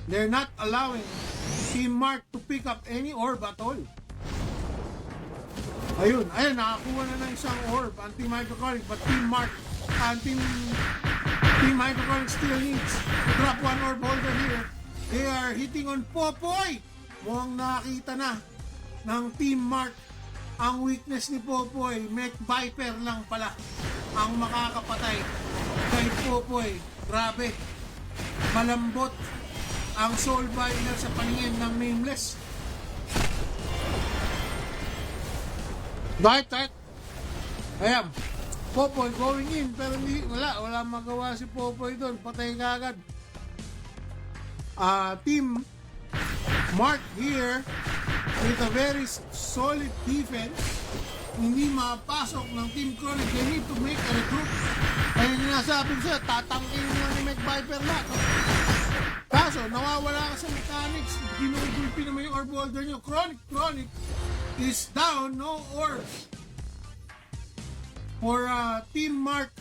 They're not allowing Team Mark to pick up any orb at all. Ayun, nakakuha na ng isang orb ang Team Hydrochronic, but Team Mark and Team Hydrochronic still needs to drop 1 orb holder here. They are hitting on Popoy. Mukhang nakita na ng Team Mark ang weakness ni Popoy. Meg Viper lang pala ang makakapatay kay Popoy. Grabe, malambot ang Soul Binder sa paningin ng Nameless. Right. Ayan, Popoy going in pero hindi, wala magawa si Popoy doon. Patay kagad. Team Mark here with a very solid defense. Hindi mapasok ng Team Chronic. They need to make a regroup. Kaya nasabi ko siya, tatangkin lang ni Meg Viper lahat. Kaso, nawawala ka sa mechanics. Ginugulpi naman yung orb holder nyo. Chronic is down, no orbs. For Team Mark,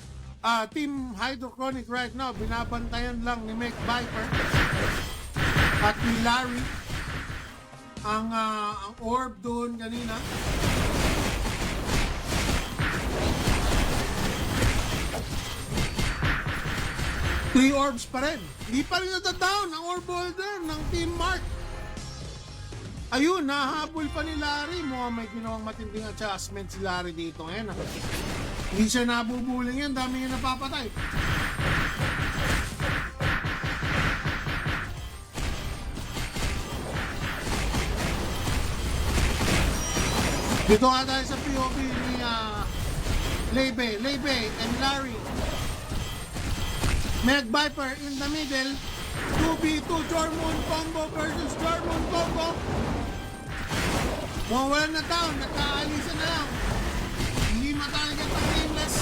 Team Hydrochronic right now, binabantayan lang ni Meg Viper at ni Larry ang orb doon kanina. Three orbs pa rin. Hindi pa rin natadown ang orb holder ng Team Mark. Ayun, nahabol pa ni Larry. Mukhang may ginawang matinding adjustment si Larry dito ngayon. Hindi siya nabubuling yan. Dami niya napapatay. Dito nga tayo sa POV ni Lebe and Larry. Meg Viper in the middle. 2v2 Jormon combo versus Jormon combo. Mawalan na down. Nagkaalisan na lang. Hindi matalagat ang Nameless.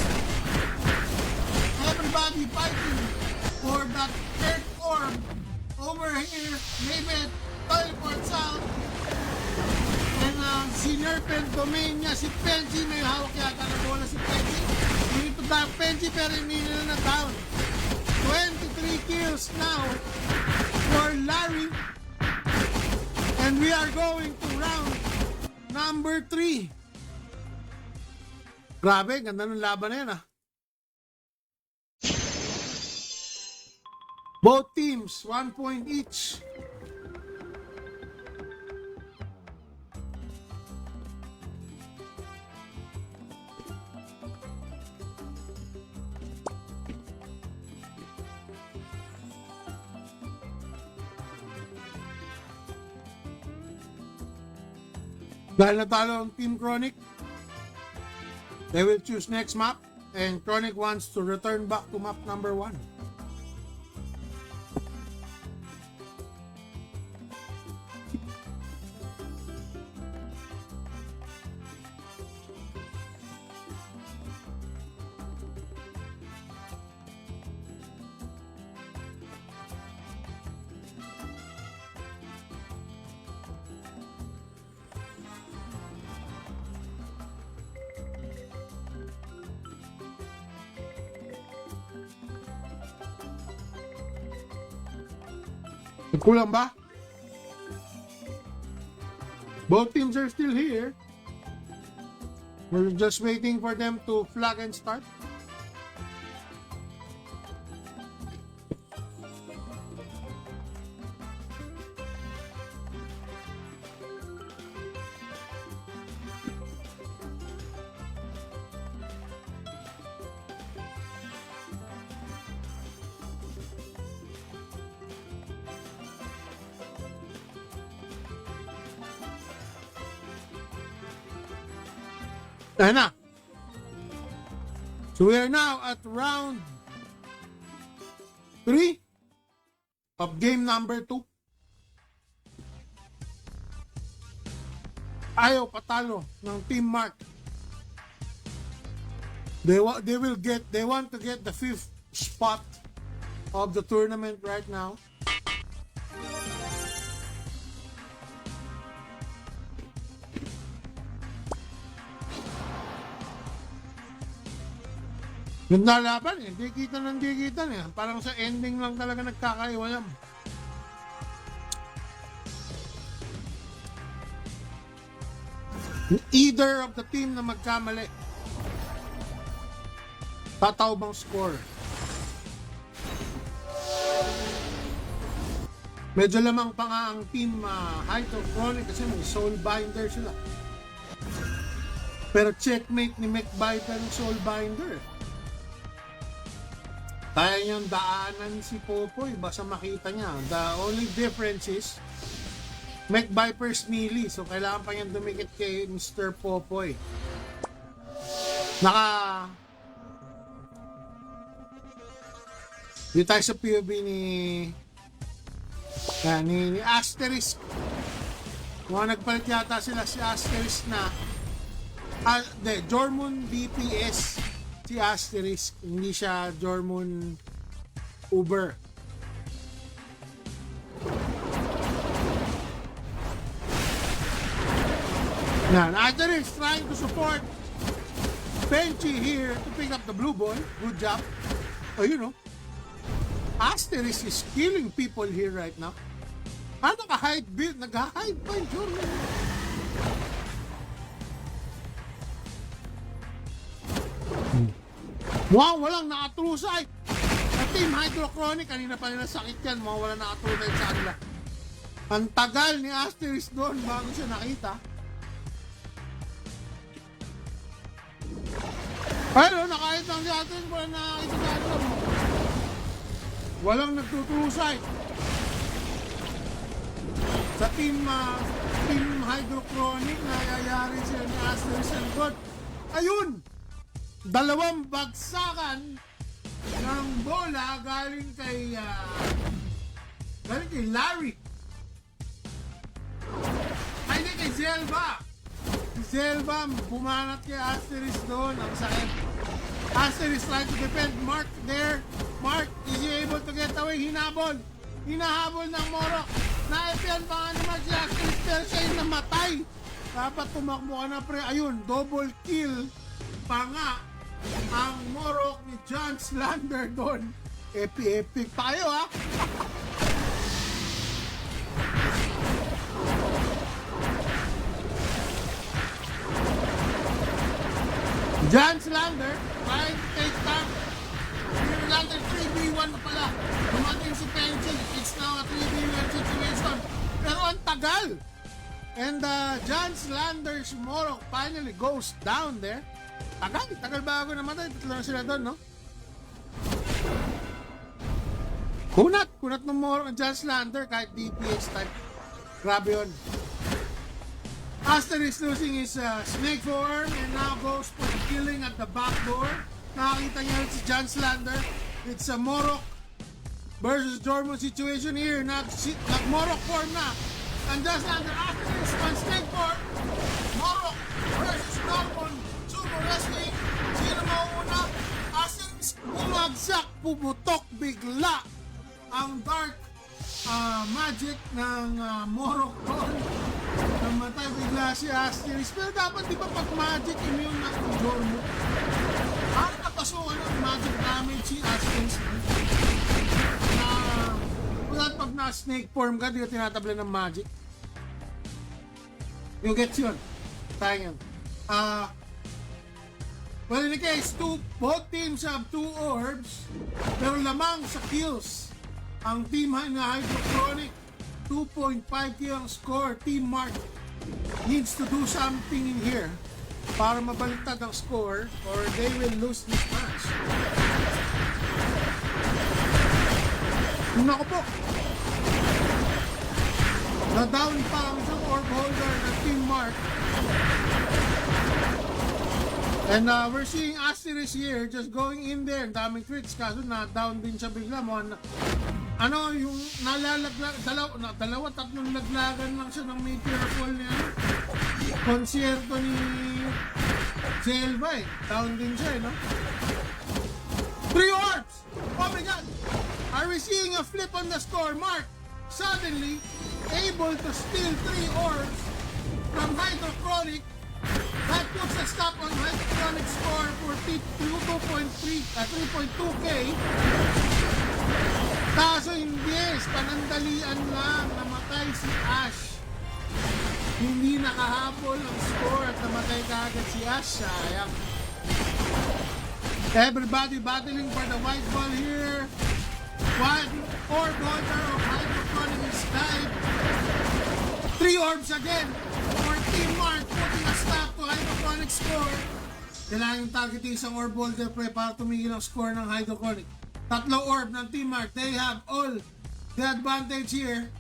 Everybody fighting for that third orb. Over here, Lebe teleports out. And si Nerpen domain niya, si Penji, may hawak yata na bola si Penji. Dito down Penji pero hindi nila na down. 23 kills now for Larry. And we are going to round number 3. Grabe, ganda ng laban na yan Both teams, 1 point each. Dahil natalo ang Team Chronic, they will choose next map and Chronic wants to return back to map number 1. Kulang ba? Both teams are still here. We're just waiting for them to flag and start. Ayan na. So we are now at round 3 of game number 2. Ayaw patalo ng Team Mark. They want to get the 5th spot of the tournament right now. Yung nalaban eh, di kita eh. Parang sa ending lang talaga nagkakaiwalam. Either of the team na magkamali, tataw bang score. Medyo lamang pa nga ang team Hydrochronic kasi may Soulbinder sila. Pero checkmate ni McViper ng Soulbinder. Kaya niyang daanan si Popoy, basta makita niya. The only difference is McViper's melee. So, kailangan pa niyang dumikit kay Mr. Popoy. Dito tayo sa POV ni Asterisk. Mga nagpalit yata sila si Asterisk na Jormun DPS. Si Asterisk, hindi siya Jormun Uber. Yan, Asterisk trying to support Benchy here to pick up the blue ball. Good job. Oh, you know, Asterisk is killing people here right now. Naka-hide build, nag-hide pa yung Jormun. Wow, walang nakatrusay. Sa Team Hydrochronic, kanina pa nila sakit yan. Mga walang nakatrusay sa kanila. Ang tagal ni Asterisk doon bago siya nakita. Pero nakahit lang si Asterisk, walang nakakita sa kanila. Walang nagtutrusay. Sa Team Hydrochronic, nayayari sila ni Asterisk and God. Ayun! Dalawang bagsakan ng bola galing kay Larry. Ay, hindi kay Zelva. Si Zelva bumanat kay Asterisk doon. Ang sakit. Asterisk trying to defend Mark there. Mark, is he able to get away? Hinahabol ng Morok. Naipian pa nga naman si Asterisk pero siya yung namatay. Dapat tumakbo ka na pre. Ayun, double kill pa nga ang Morok ni John Slander doon. Epic tayo ha. John Slander trying to take down Slander 3v1 na pala. Dumating si Benchy. It's now a 3v1 situation. Pero ang tagal. And John Slander's Morok finally goes down there. Tagal bago namatay. Tatlo na sila doon, no? Kunat ng Morok ng John Slander kahit DPS type. Grabe yun. Asterisk losing his snake form and now goes for the killing at the back door. Nakakita niya si John Slander. It's a Morok versus Jormun situation here. Nag-Morok form na. And John Slander Asterisk on snake form. Morok versus Jormun. Super wrestling. Sino mauuna? Asterisk bumagsak, pumutok bigla ang dark magic ng Morok doon. Namatay bigla si Asterisk. Pero dapat di ba pag magic immune ng Jormun? Napasukan ng magic damage si Asterisk na That pag na-snake form ka, di ka tinatabla ng magic. You get yun. Tayo yun. Well, in the case, both teams have 2 orbs, pero lamang sa kills. Ang team na Hydrochronic, 2.5 kill ang score. Team Mark needs to do something in here para mabaliktad ang score or they will lose this match. Naku po. Na-down pa ang isang orb holder ng Team Mark. And we're seeing Asterisk here just going in there. Daming crits kaso na-down din siya bigla mo. Ano yung nalalaglag, dalawa, tatlong laglagan lang siya ng Meteor Fall niya. Konsierto ni Zelva eh. Down din siya eh, no? 3 orbs! Oh my God! Are we seeing a flip on the score? Mark suddenly able to steal 3 orbs from Hydrochronic. That puts a stop on Hydrochronic score for 3.2k. Kaso hindi, panandalian lang, namatay si Ash. Hindi nakahabol ang score at namatay kaagad si Ash. Sayang. Everybody battling for the white ball here. One orb holder of Hydrochronic is died. 3 orbs again for Team Mark, putting a stop to Hydrochronic score. Kailangan yung target isang orb holder para tumigil ang score ng Hydrochronic. 3 orb ng Team Mark. They have all the advantage here.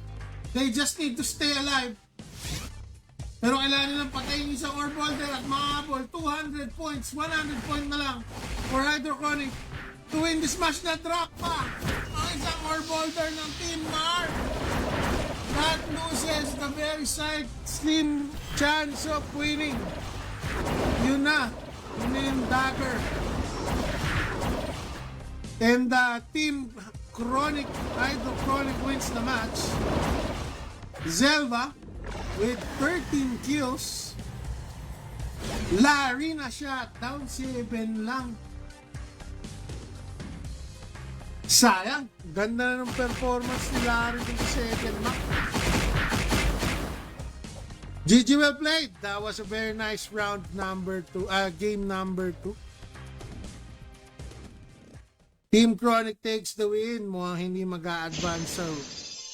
They just need to stay alive. Pero kailangan nilang patayin isang orb holder at makahabol 200 points, 100 point na lang for Hydrochronic to win this match. Na drop pa ang isang orb holder ng Team Mark. That loses the very slim chance of winning. Yun na. Yun na yung dagger. And Team Hydrochronic wins the match. Zelva with 13 kills. Larry na shot. Down 7 lang. Sayang. Ganda na ng performance ni Larry dun sa second map. GG, well played. That was a very nice round number 2. Game number 2. Team Chronic takes the win. Mukhang hindi mag-a-advance sa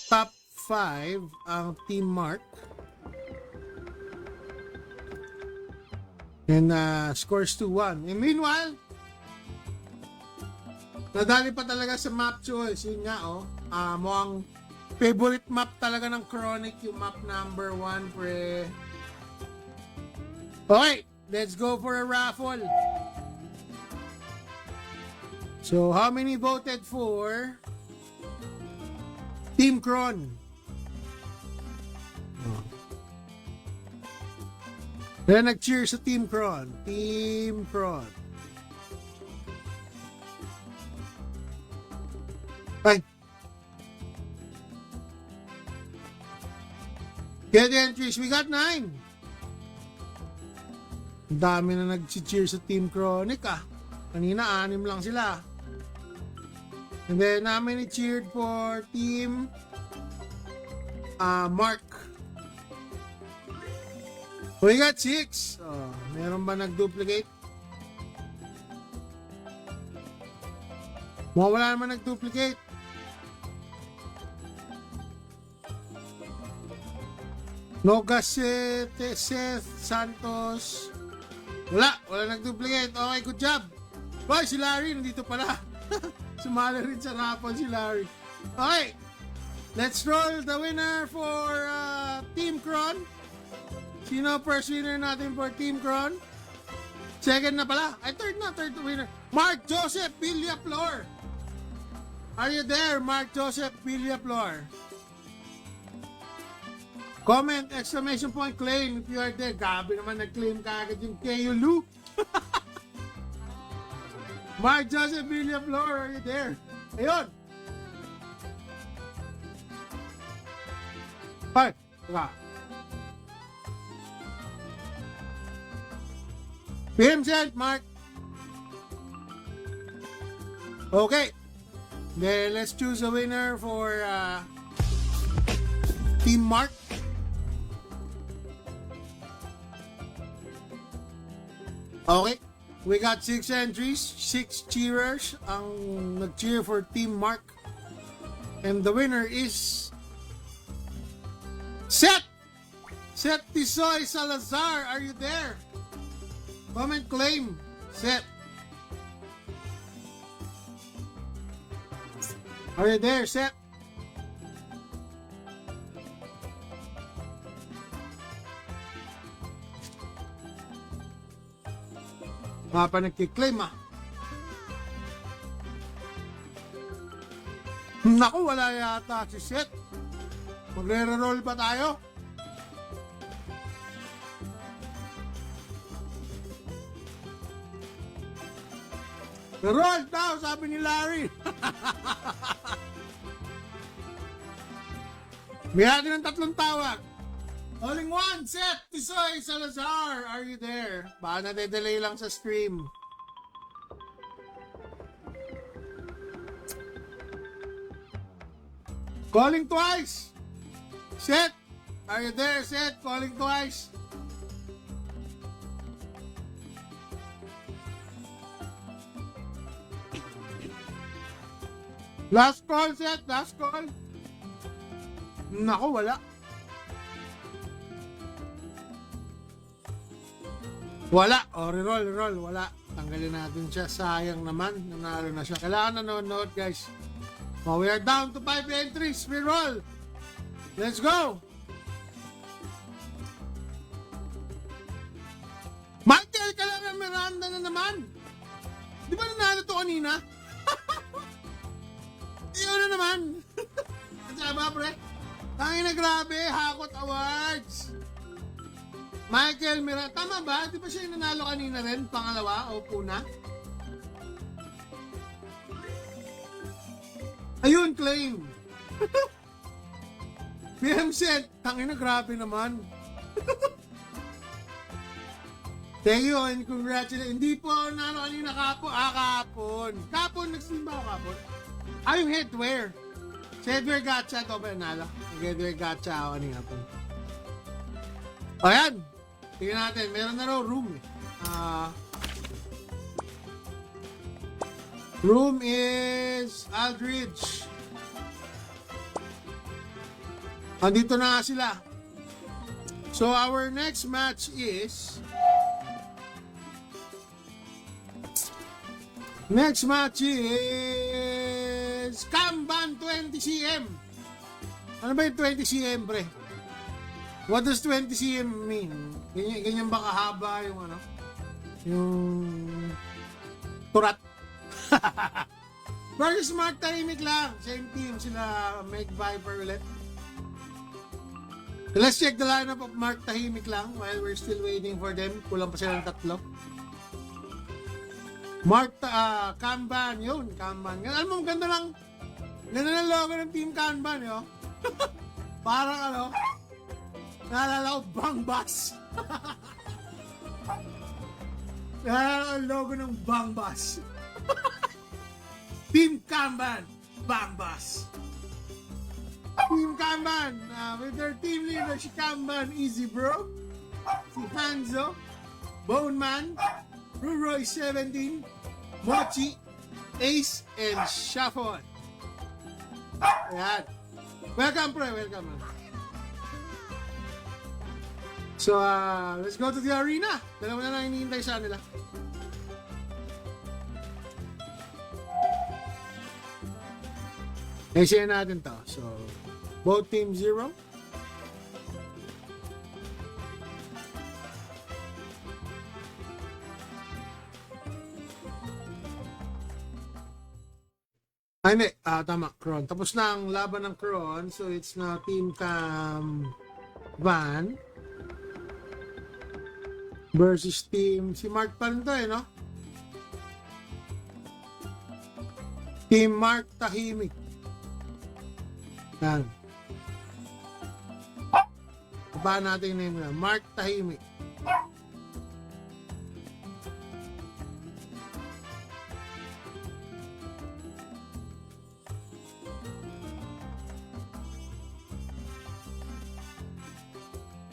top 5 ang Team Mark. And scores 2-1. And meanwhile, nadali pa talaga sa map choice. Yun nga, mukhang favorite map talaga ng Chronic, yung map number 1, pre. Okay, let's go for a raffle. So, how many voted for Team Cron? Kaya nag-cheer sa Team Cron. Team Cron. Ay. Get entries. We got 9. Ang dami na nag-cheer sa Team Chronic Kanina 6 lang sila. And then how many cheered for Team Mark? We got 6. Meron ba nag-duplicate? Wala naman nag-duplicate. Noga Seth Santos. Wala nag-duplicate. Okay, good job. Boy, si Larry nandito pala. Sumali rin sa raffle si Larry. Okay, let's roll the winner for Team Cron. Sino first winner natin for Team Cron? Second na pala. Ay, third winner. Mark Joseph Villaflor. Are you there, Mark Joseph Villaflor? Comment, exclamation point, claim if you are there. Gabi naman nag-claim ka agad yung Keyo Lu. Mark Joseph Villaflor, are you there? Ayun. Hi. Teka. PM sent, Mark. Okay. Then let's choose a winner for Team Mark. Okay. We got 6 entries, 6 cheerers ang nag-cheer for Team Mark. And the winner is Seth! Seth Tisoy Salazar, are you there? Comment claim, Seth. Are you there, Seth? Mga pa nagkiklaim ah. Naku, wala yata si Seth. Magre-roll pa tayo. Roll daw, sabi ni Larry. May natin ng 3 tawag. Calling 1, Seth Tisoy Salazar, are you there? Baka nade-delay lang sa stream. Calling twice. Seth, are you there, Seth? Calling twice. Last call, Seth. Last call. Naku, wala. Wala. O, reroll. Wala. Tanggalin natin siya. Sayang naman. Nanalo na siya. Kailangan nanonood, guys. Oh, we are down to 5 entries. Reroll. Let's go. Michael, kailangan Miranda na naman. Di ba nanalo to kanina? Iyon na naman. At saka ba, pre? Tangin na grabe. Hakot Awards. Michael Miranda. Tama ba? Di ba siya yung nanalo kanina rin? Pangalawa o puna? Ayun, claim. PM said, tangin na grabe naman. Thank you and congratulations. Hindi po nanalo kanina kapon. Kapon, nagsimba ako kapon. Yung headwear. Si headwear gacha, ito ba yung nalo? Headwear gacha ako kanina po. O yan. Tingnan natin. Meron na raw room. Room is Aldridge. Andito na sila. So our next match is Kanban 20cm. Ano ba yung 20cm, pre? What does 20cm mean? Ganyan ba kahaba yung ano? Yung turat. Very smart, tahimik lang. Same team sila, Meg Viper ulit. So let's check the lineup of Mark Tahimik lang while we're still waiting for them. Kulang pa sila ng 3. Mark Kanban, yun, Kanban. Alam mo, ganda lang. Ganda ng logo ng team Kanban, yun. Parang ano, naalala ko, Bang Bus. Naalala ko ang logo ng Bang Bus. Team Kanban, Bang Bus. Team Kanban, with their team leader, si Kanban, Easy Bro, si Hanzo, Bone Man, Ruroy 17, Mochi, Ace, and Shafon. Ayan. Welcome, pre. Welcome. So, let's go to the arena. Dalawa na lang hinihintay sa nila. Naisiyan natin to. So, both team 0. Hindi. Tama. Kron. Tapos na ang laban ng Kron. So, it's na Team Van versus Team... Si Mark pa rin to no? Team Mark Tahimik. Yan. Baba natin yung name na. Mark Tahimik.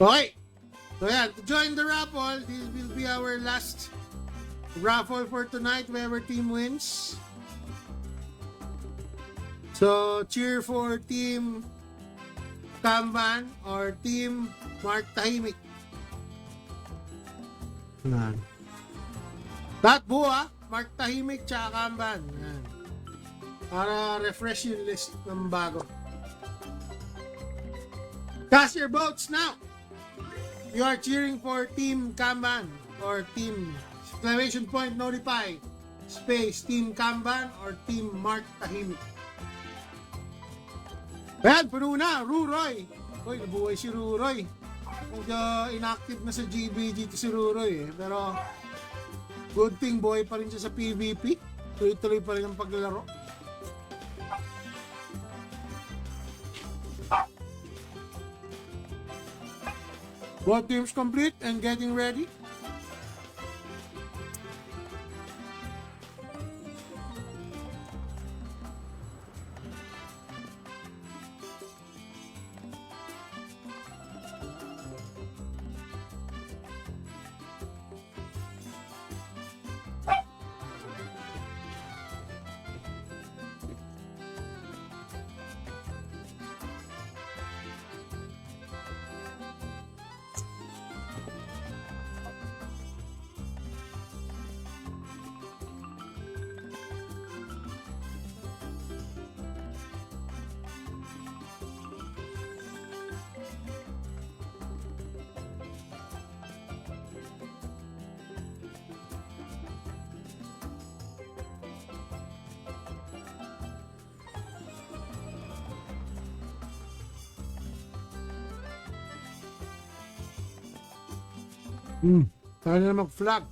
Okay. So yan, to join the raffle, this will be our last raffle for tonight, whoever team wins. So, cheer for Team Kamban or Team Mark Tahimik. Yan. Lahat buo Mark Tahimik tsaka Kamban. Yan. Para refresh yung list ng bago. Cast your votes now! You are cheering for Team Kamban or Team exclamation point notify space Team Kamban or Team Mark Tahimik. Ayan, puno na, Ruroy. Uy, nabuhay si Ruroy. Medyo inactive na sa GBG to si Ruroy Pero good thing, buhay pa rin siya sa PvP. Tuloy-tuloy pa rin ang paglalaro. Both teams complete and getting ready. Tayo na mag-flag.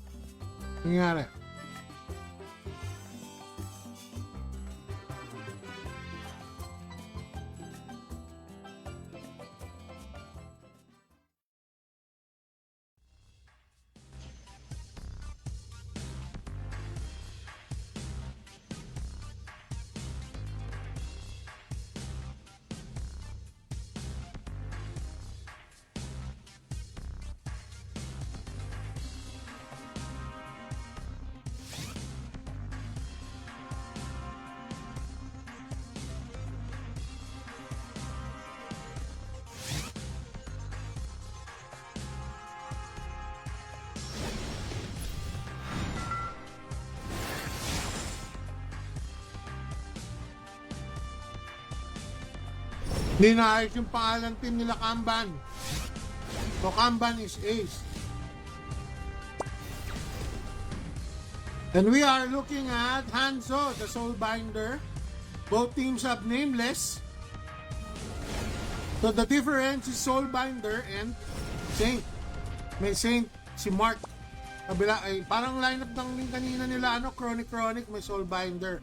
Nangyari. Hindi na ayos yung pangalan team nila Kamban. So Kamban is ace. And we are looking at Hanzo, the Soulbinder. Both teams have nameless. So the difference is Soulbinder and Saint. May Saint si Mark. Kabila ay parang lineup ng kanina nila Chronic, may Soulbinder.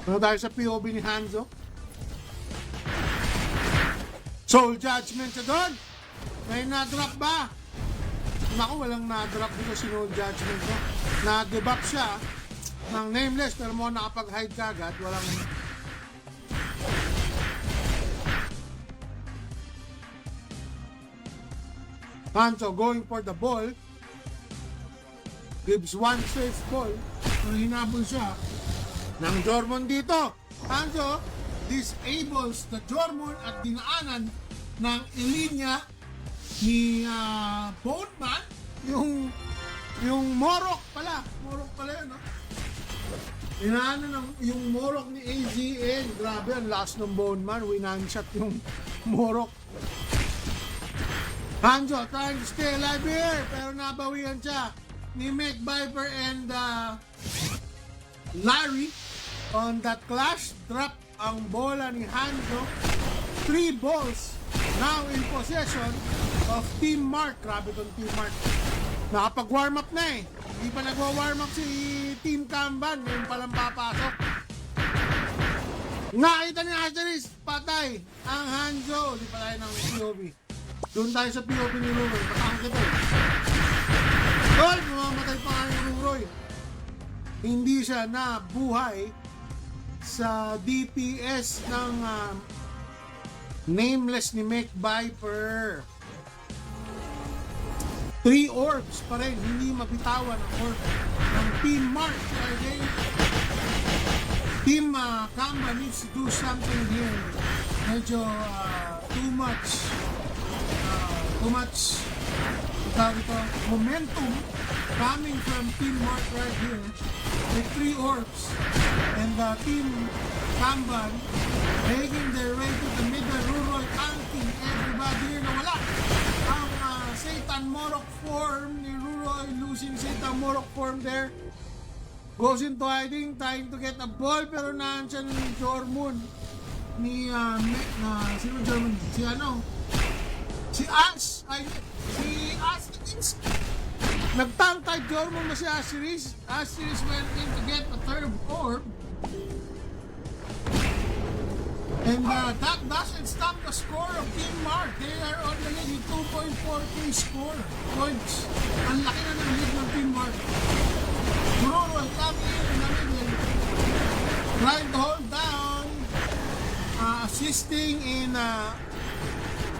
Ano tayo sa POV ni Hanzo? Soul Judgment siya doon. May na-drop ba? Naku, walang na-drop dito si Soul Judgment niya. Na-debuff siya ng nameless pero mo nakapag-hide kagad. Walang... Hanzo going for the ball. Gives one safe ball. Pero hinabol siya ng Jormon dito. Hanzo disables the Jormon at dinaanan ng ilinya ni Boneman. Yung Morok pala yun, no? Dinaanan ng yung Morok ni AZN. Grabe, ang last ng Boneman. Winanshot yung Morok. Hanzo trying to stay alive here, pero nabawian siya ni Meg Viper and Larry. On that clash, drop ang bola ni Hanzo. 3 balls now in possession of Team Mark. Grabe tong Team Mark. Nakapag-warm up na eh. Hindi pa nagwa-warm up si Team Kamban. Ngayon palang papasok. Nakita ni Azaris, patay ang Hanzo. Di pa tayo ng POV. Doon tayo sa POV ni Ruroy. Patang kita eh. Tol, mamamatay pa nga ni Ruroy. Hindi siya nabuhay sa DPS ng nameless ni Mech Viper. 3 orbs pa rin, hindi mabitawan ang orb ng Team Mark. Okay? Team Kamba needs to do something here. Medyo too much momentum coming from Team Mark right here with 3 orbs, and Team Kanban making their way to the middle. Ruroy tanking everybody here. Nawala ang Satan Morok form ni Ruroy, losing Satan Morok form there. Goes into hiding, trying to get a ball, pero nandiyan ni Jormun ni sino Jormun? Si Ash nagtantay Jormun na si Asheris. Asheris went in to get a third orb, and that doesn't stop the score of Team Mark. They are already 2.4k score points. Ang laki na ng lead ng Team Mark. Ruroy coming in the middle, trying to hold down, assisting in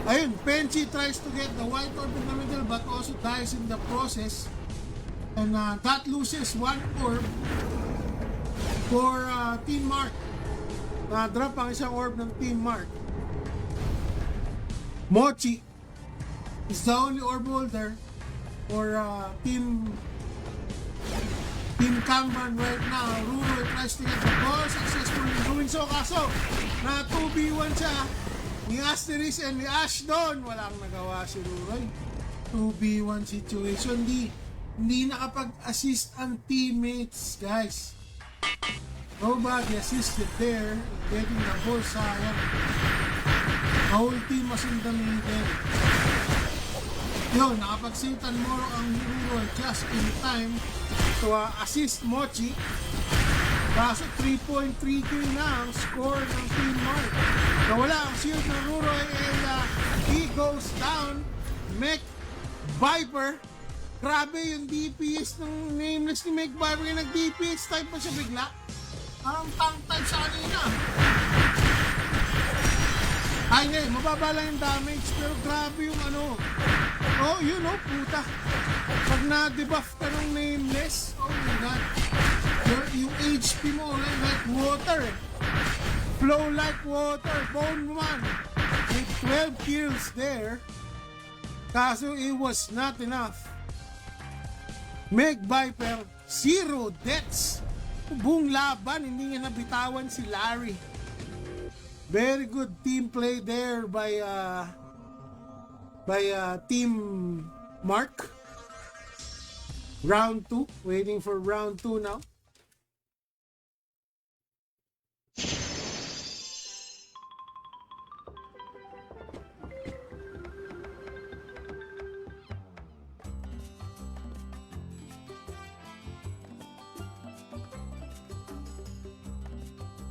ayun, Penchi tries to get the white orb in the middle but also dies in the process, and that loses 1 orb for Team Mark. Drop ang isang orb ng Team Mark. Mochi is the only orb holder for Team Kanban right now. Ruroy tries to get the ball, successful in doing so, kaso na 2v1 siya ni Asterisk and ni Ash doon. Walang nagawa si Ruroy. 2v1 situation. Hindi nakapag-assist ang teammates, guys. Nobody assisted there. Getting the ball, sayang. The whole team was in the middle. Yun, nakapag-Satan Moro ang Ruroy just in time to assist Mochi. Kaso 3.3k na ang score ng Team Mark. Nawala ang shield ng Ruroy, and he goes down. Mech Viper. Grabe yung DPS ng nameless ni Mech Viper. Yung nag-DPS type pa siya bigla. Parang tank type sa kanina. Ay, hindi, mababa lang yung damage, pero grabe yung oh, you know, puta. Pag na-debuff ka ng nameless, oh my god. Yung HP mo like water. Flow like water. Bone man. With 12 kills there. Kaso it was not enough. Mech Viper, 0 deaths. Buong laban, hindi niya nabitawan si Larry. Very good team play there by Team Mark. Round 2, waiting for round 2 now.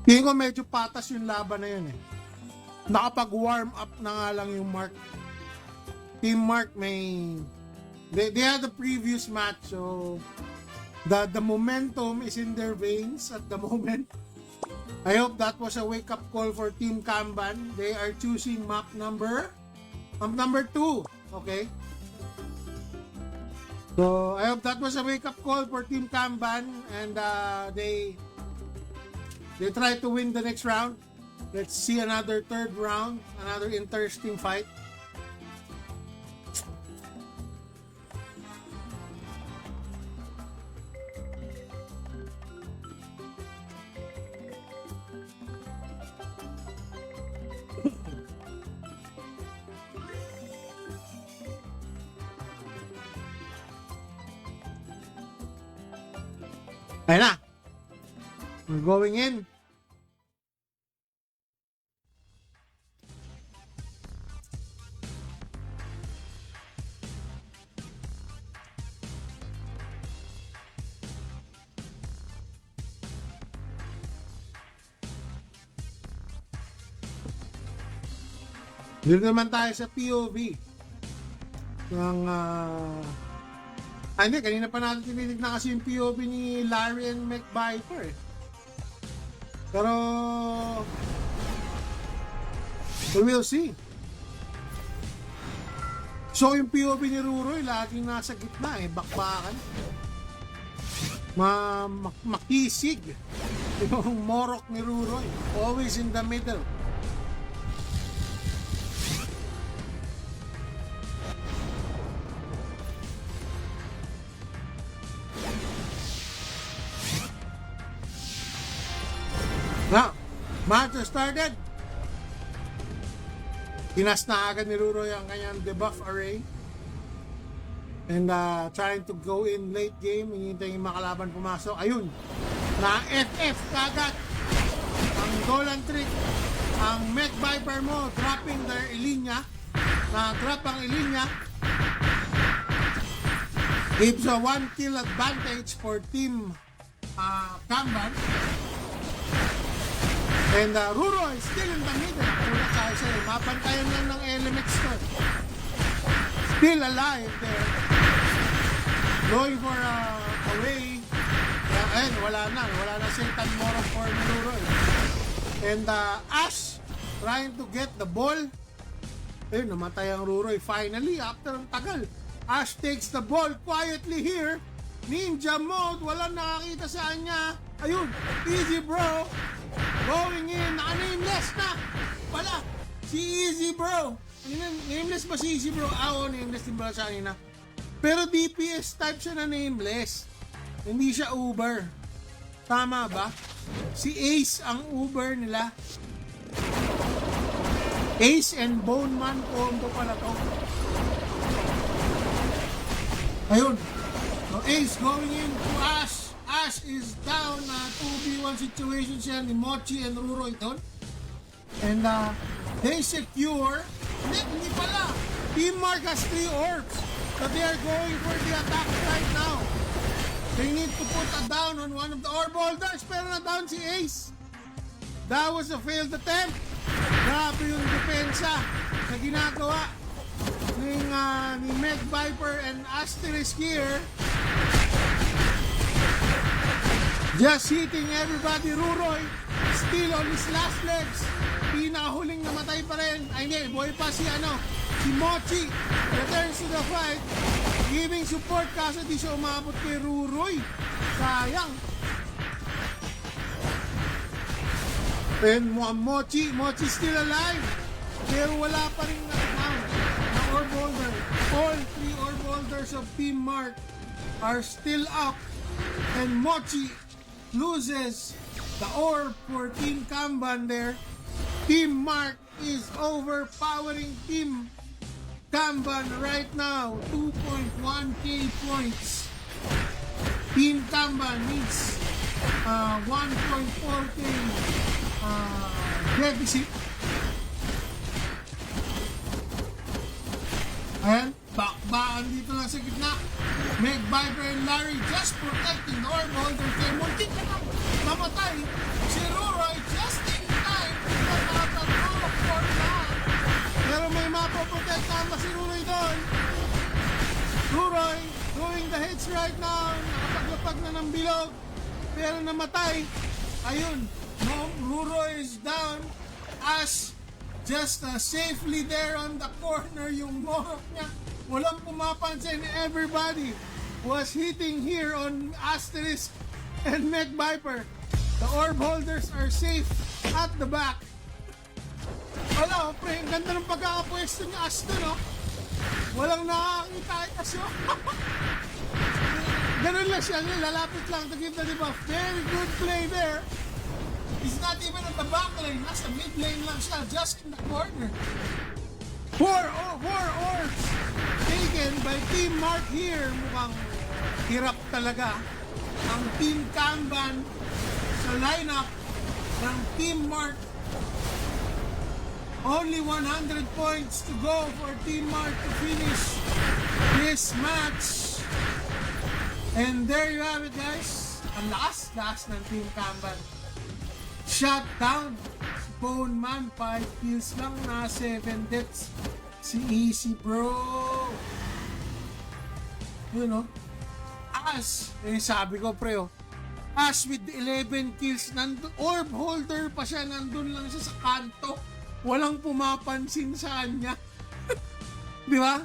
Tingin ko medyo patas yung laban na yun eh. Nakapag-warm up na nga lang yung Mark. Team Mark they had the previous match, so the momentum is in their veins at the moment. I hope that was a wake-up call for Team Kanban. They are choosing map number 2. Okay? So, I hope that was a wake-up call for Team Kanban, and they try to win the next round. Let's see another third round, another interesting fight. Ayun na. We're going in. Dito naman tayo sa POV ng hindi, kanina pa natin tinitignan kasi yung POV ni Larry and Mech Viper eh. Pero we will see. So yung POV ni Ruroy laging nasa gitna bakbakan. Makisig yung morok ni Ruroy, always in the middle. Now, match started. Tinas na agad ni Ruroy ang kanyang debuff array. And trying to go in late game. Hinihintay yung makalaban pumasok. Ayun. Na-FF kagad. Ang Dolan trick. Ang Mech Viper mo dropping their Ilinia. Na-drop ang Ilinia. Gives a 1 kill advantage for team Kanban. And Ruroy still in the middle. Mapantayan lang ng elements to. Still alive there. Going for a way. Ayun, wala na Satan Morok for Ruroy. And Ash trying to get the ball. Ayun, namatay ang Ruroy. Finally, after ang tagal, Ash takes the ball quietly here. Ninja mode, walang nakakita sa kanya. Ayun, Easy Bro going in, naka-nameless na pala si Easy Bro. Nameless ba si Easy Bro? Oo, nameless din pala siya kanina. Pero DPS type siya na nameless, hindi siya Uber. Tama ba? Si Ace ang Uber nila. Ace and Bone Man combo pala to. Ayun, so Ace going in to Ash. Ash is down, 2v1 situation siya ni Mochi and Ruroy doon. And they secure. Hindi pala. Team Mark has 3 orbs. So they are going for the attack right now. They need to put a down on one of the orb holders. Pero na-down si Ace. That was a failed attempt. Grabe yung depensa na ginagawa ni Mech Viper and Asterisk here. Just hitting everybody. Ruroy still on his last legs. Pinahuling namatay pa rin. Ay hindi, boy pa si Mochi. Returns to the fight, giving support kaso di siya umabot kay Ruroy. Sayang. And Mochi still alive. Pero wala pa rin na orb holder. All 3 orb holders of Team Mark are still up. And Mochi loses the orb for Team Kanban there. Team Mark is overpowering Team Kanban right now. 2.1k points. Team Kanban needs 1.4k deficit. Ayan, bakbakan dito lang sa gitna. Mech Viper and Larry just protecting the orb holder. Kaya muntik na namatay si Ruroy just in time na nakatatulog for that. Pero may mapoprotect na si Ruroy doon. Ruroy doing the hits right now. Nakapaglapag na ng bilog. Pero namatay. Ayun, Ruroy is down. Ash just safely there on the corner. Yung morok niya, walang pumapansin. Everybody was hitting here on Asterisk and Mech Viper. The orb holders are safe at the back. Wala, pre, ang ganda ng pagkakapwesto ni Ash to, no? Walang nakakita ay Ash. Ganun lang siya, lalapit lang to give the debuff. Very good play there. He's not even at the back lane. Nasa mid lane lang siya, just in the corner. Four orbs taken by Team Mark here. Mukhang hirap talaga ang Team Kanban sa lineup ng Team Mark. Only 100 points to go for Team Mark to finish this match. And there you have it, guys. Ang lakas ng Team Kanban. Shut down. Bone Man, 5 kills lang, na 7 deaths. Si Easy Bro. You know, Ash, sabi ko pre, Ash with 11 kills. Orb holder pa siya. Nandun lang siya sa kanto. Walang pumapansin sa kanya. Di ba?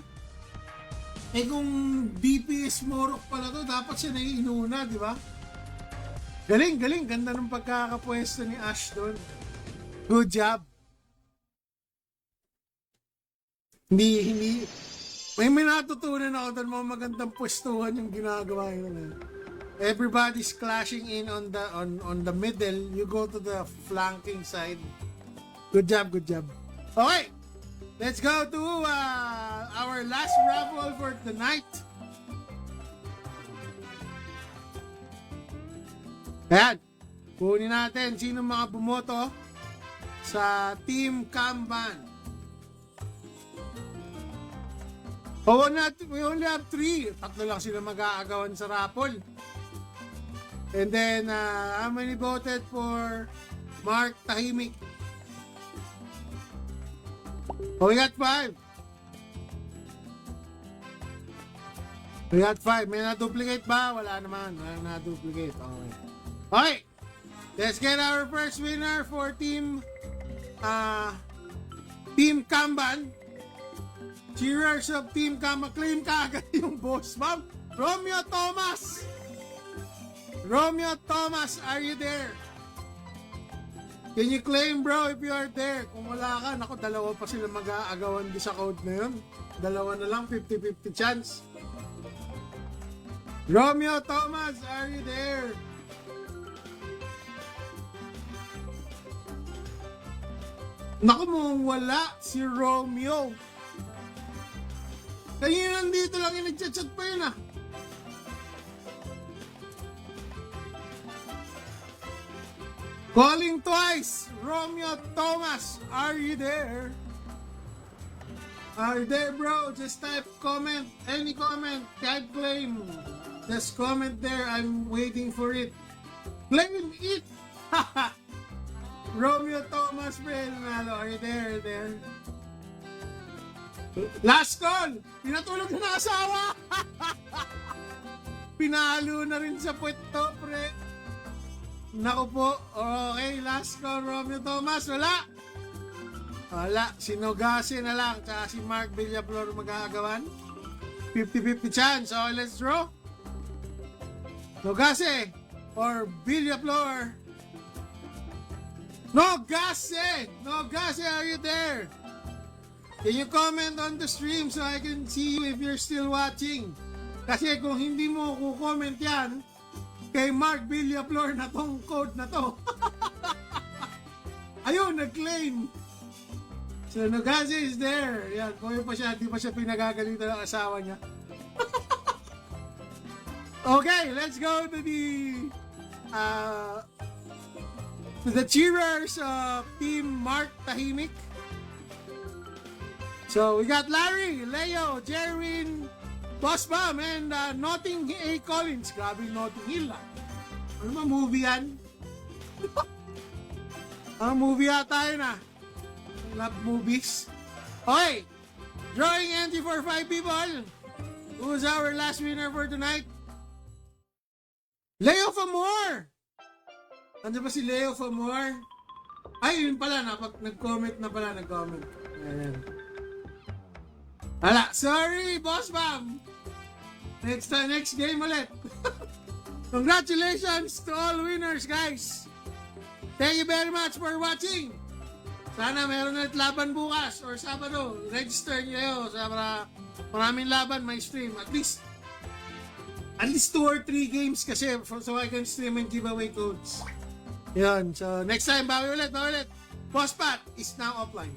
Eh kung DPS Morok pala to, dapat siya naiinuna, di ba? Galing, galing. Ganda ng pagkakapwesto ni Ash doon. Good job. Hindi. May natutunan ako doon, mga magandang pwestuhan yung ginagawa yun. Everybody's clashing in on the middle. You go to the flanking side. Good job, good job. Okay, let's go to our last raffle for the night. Ayan, kunin natin sino mga bumoto sa Team Kanban. We only have 3. Tatlo lang sila mag-aagawan sa raffle. And then, how many voted for Mark Tahimik? Oh, we got 5. We got 5. May na-duplicate ba? Wala naman. Wala na-duplicate. Okay. Okay. Let's get our first winner for Team Kanban. Cheerers of Team Kanban. Claim ka agad yung boss, ma'am. Romeo Thomas. Romeo Thomas, are you there? Can you claim, bro, if you are there? Kung wala ka, naku, dalawa pa sila mag-aagawan di sa code na yun. Dalawa na lang, 50-50 chance. Romeo Thomas, are you there? Naku mo, wala si Romeo. Kanina nandito lang yung nag-chat pa yun, ah. Calling twice, Romeo Thomas, are you there? Are you there, bro? Just type comment, any comment, type claim. Just comment there, I'm waiting for it. Claim it! Romeo Thomas, friend, are you there? There. Last call! Pinatulog na asawa! Pinalo na rin sa puwet to, pre. Naku po, okay, last call, Romeo Thomas, wala. Wala, si Nogase na lang, tsaka si Mark Villaflor mag-aagawan. 50-50 chance, so let's draw. Nogase or Villaflor. Nogase! Nogase, are you there? Can you comment on the stream so I can see you if you're still watching? Kasi kung hindi mo kukomment yan, kay Mark Villaflor na tong code na to. Ayun, nag-claim. So, Nogase is there. Yan, kung pa siya, di pa siya pinagagalitan ng asawa niya. Okay, let's go to the cheerers of Team Mark Tahimik. So, we got Larry, Leo, Jerwin, Boss Bam, and Notting A. Collins. Grabe Notting Hill, ah. Ano ba movie yan? Ang movie yata yun, ah. Love movies. Okay. Drawing entry for 5 people. Who's our last winner for tonight? Leo Famor! Ano ba si Leo Famor? Ay, yun pala. Nag-comment na pala. Nag-comment. Ayan. Hala, sorry, Boss Bam. Next game ulit. Congratulations to all winners, guys. Thank you very much for watching. Sana meron ulit laban bukas or Sabado. Register nyo sa maraming laban, may stream. At least 2 or 3 games kasi so I can stream and give away codes. Yan. So, next time, bawi ulit. Boss Pat is now offline.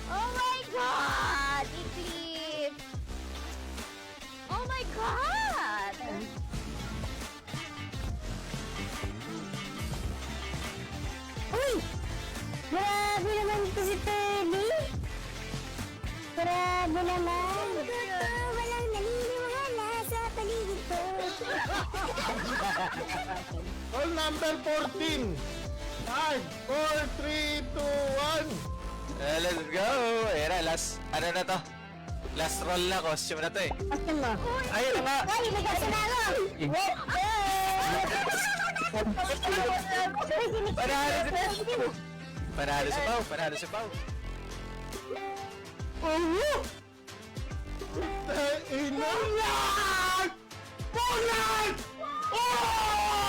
Oh my God! Eclipse! Oh my God! Uy! Grabe naman ito si Teddy! Grabe naman! Walang naniniwala sa paligid ko!
Roll number 14. 5, 4, 3, 2, 1.
Let's go! Ayan na, last, ano na to? Last roll na, costume na to eh.
Asan mo?
Ayun na nga!
Ay, may kasi na ako!
Panalo si Pau! Panalo si Pau!
Ina! Bulan! Oh!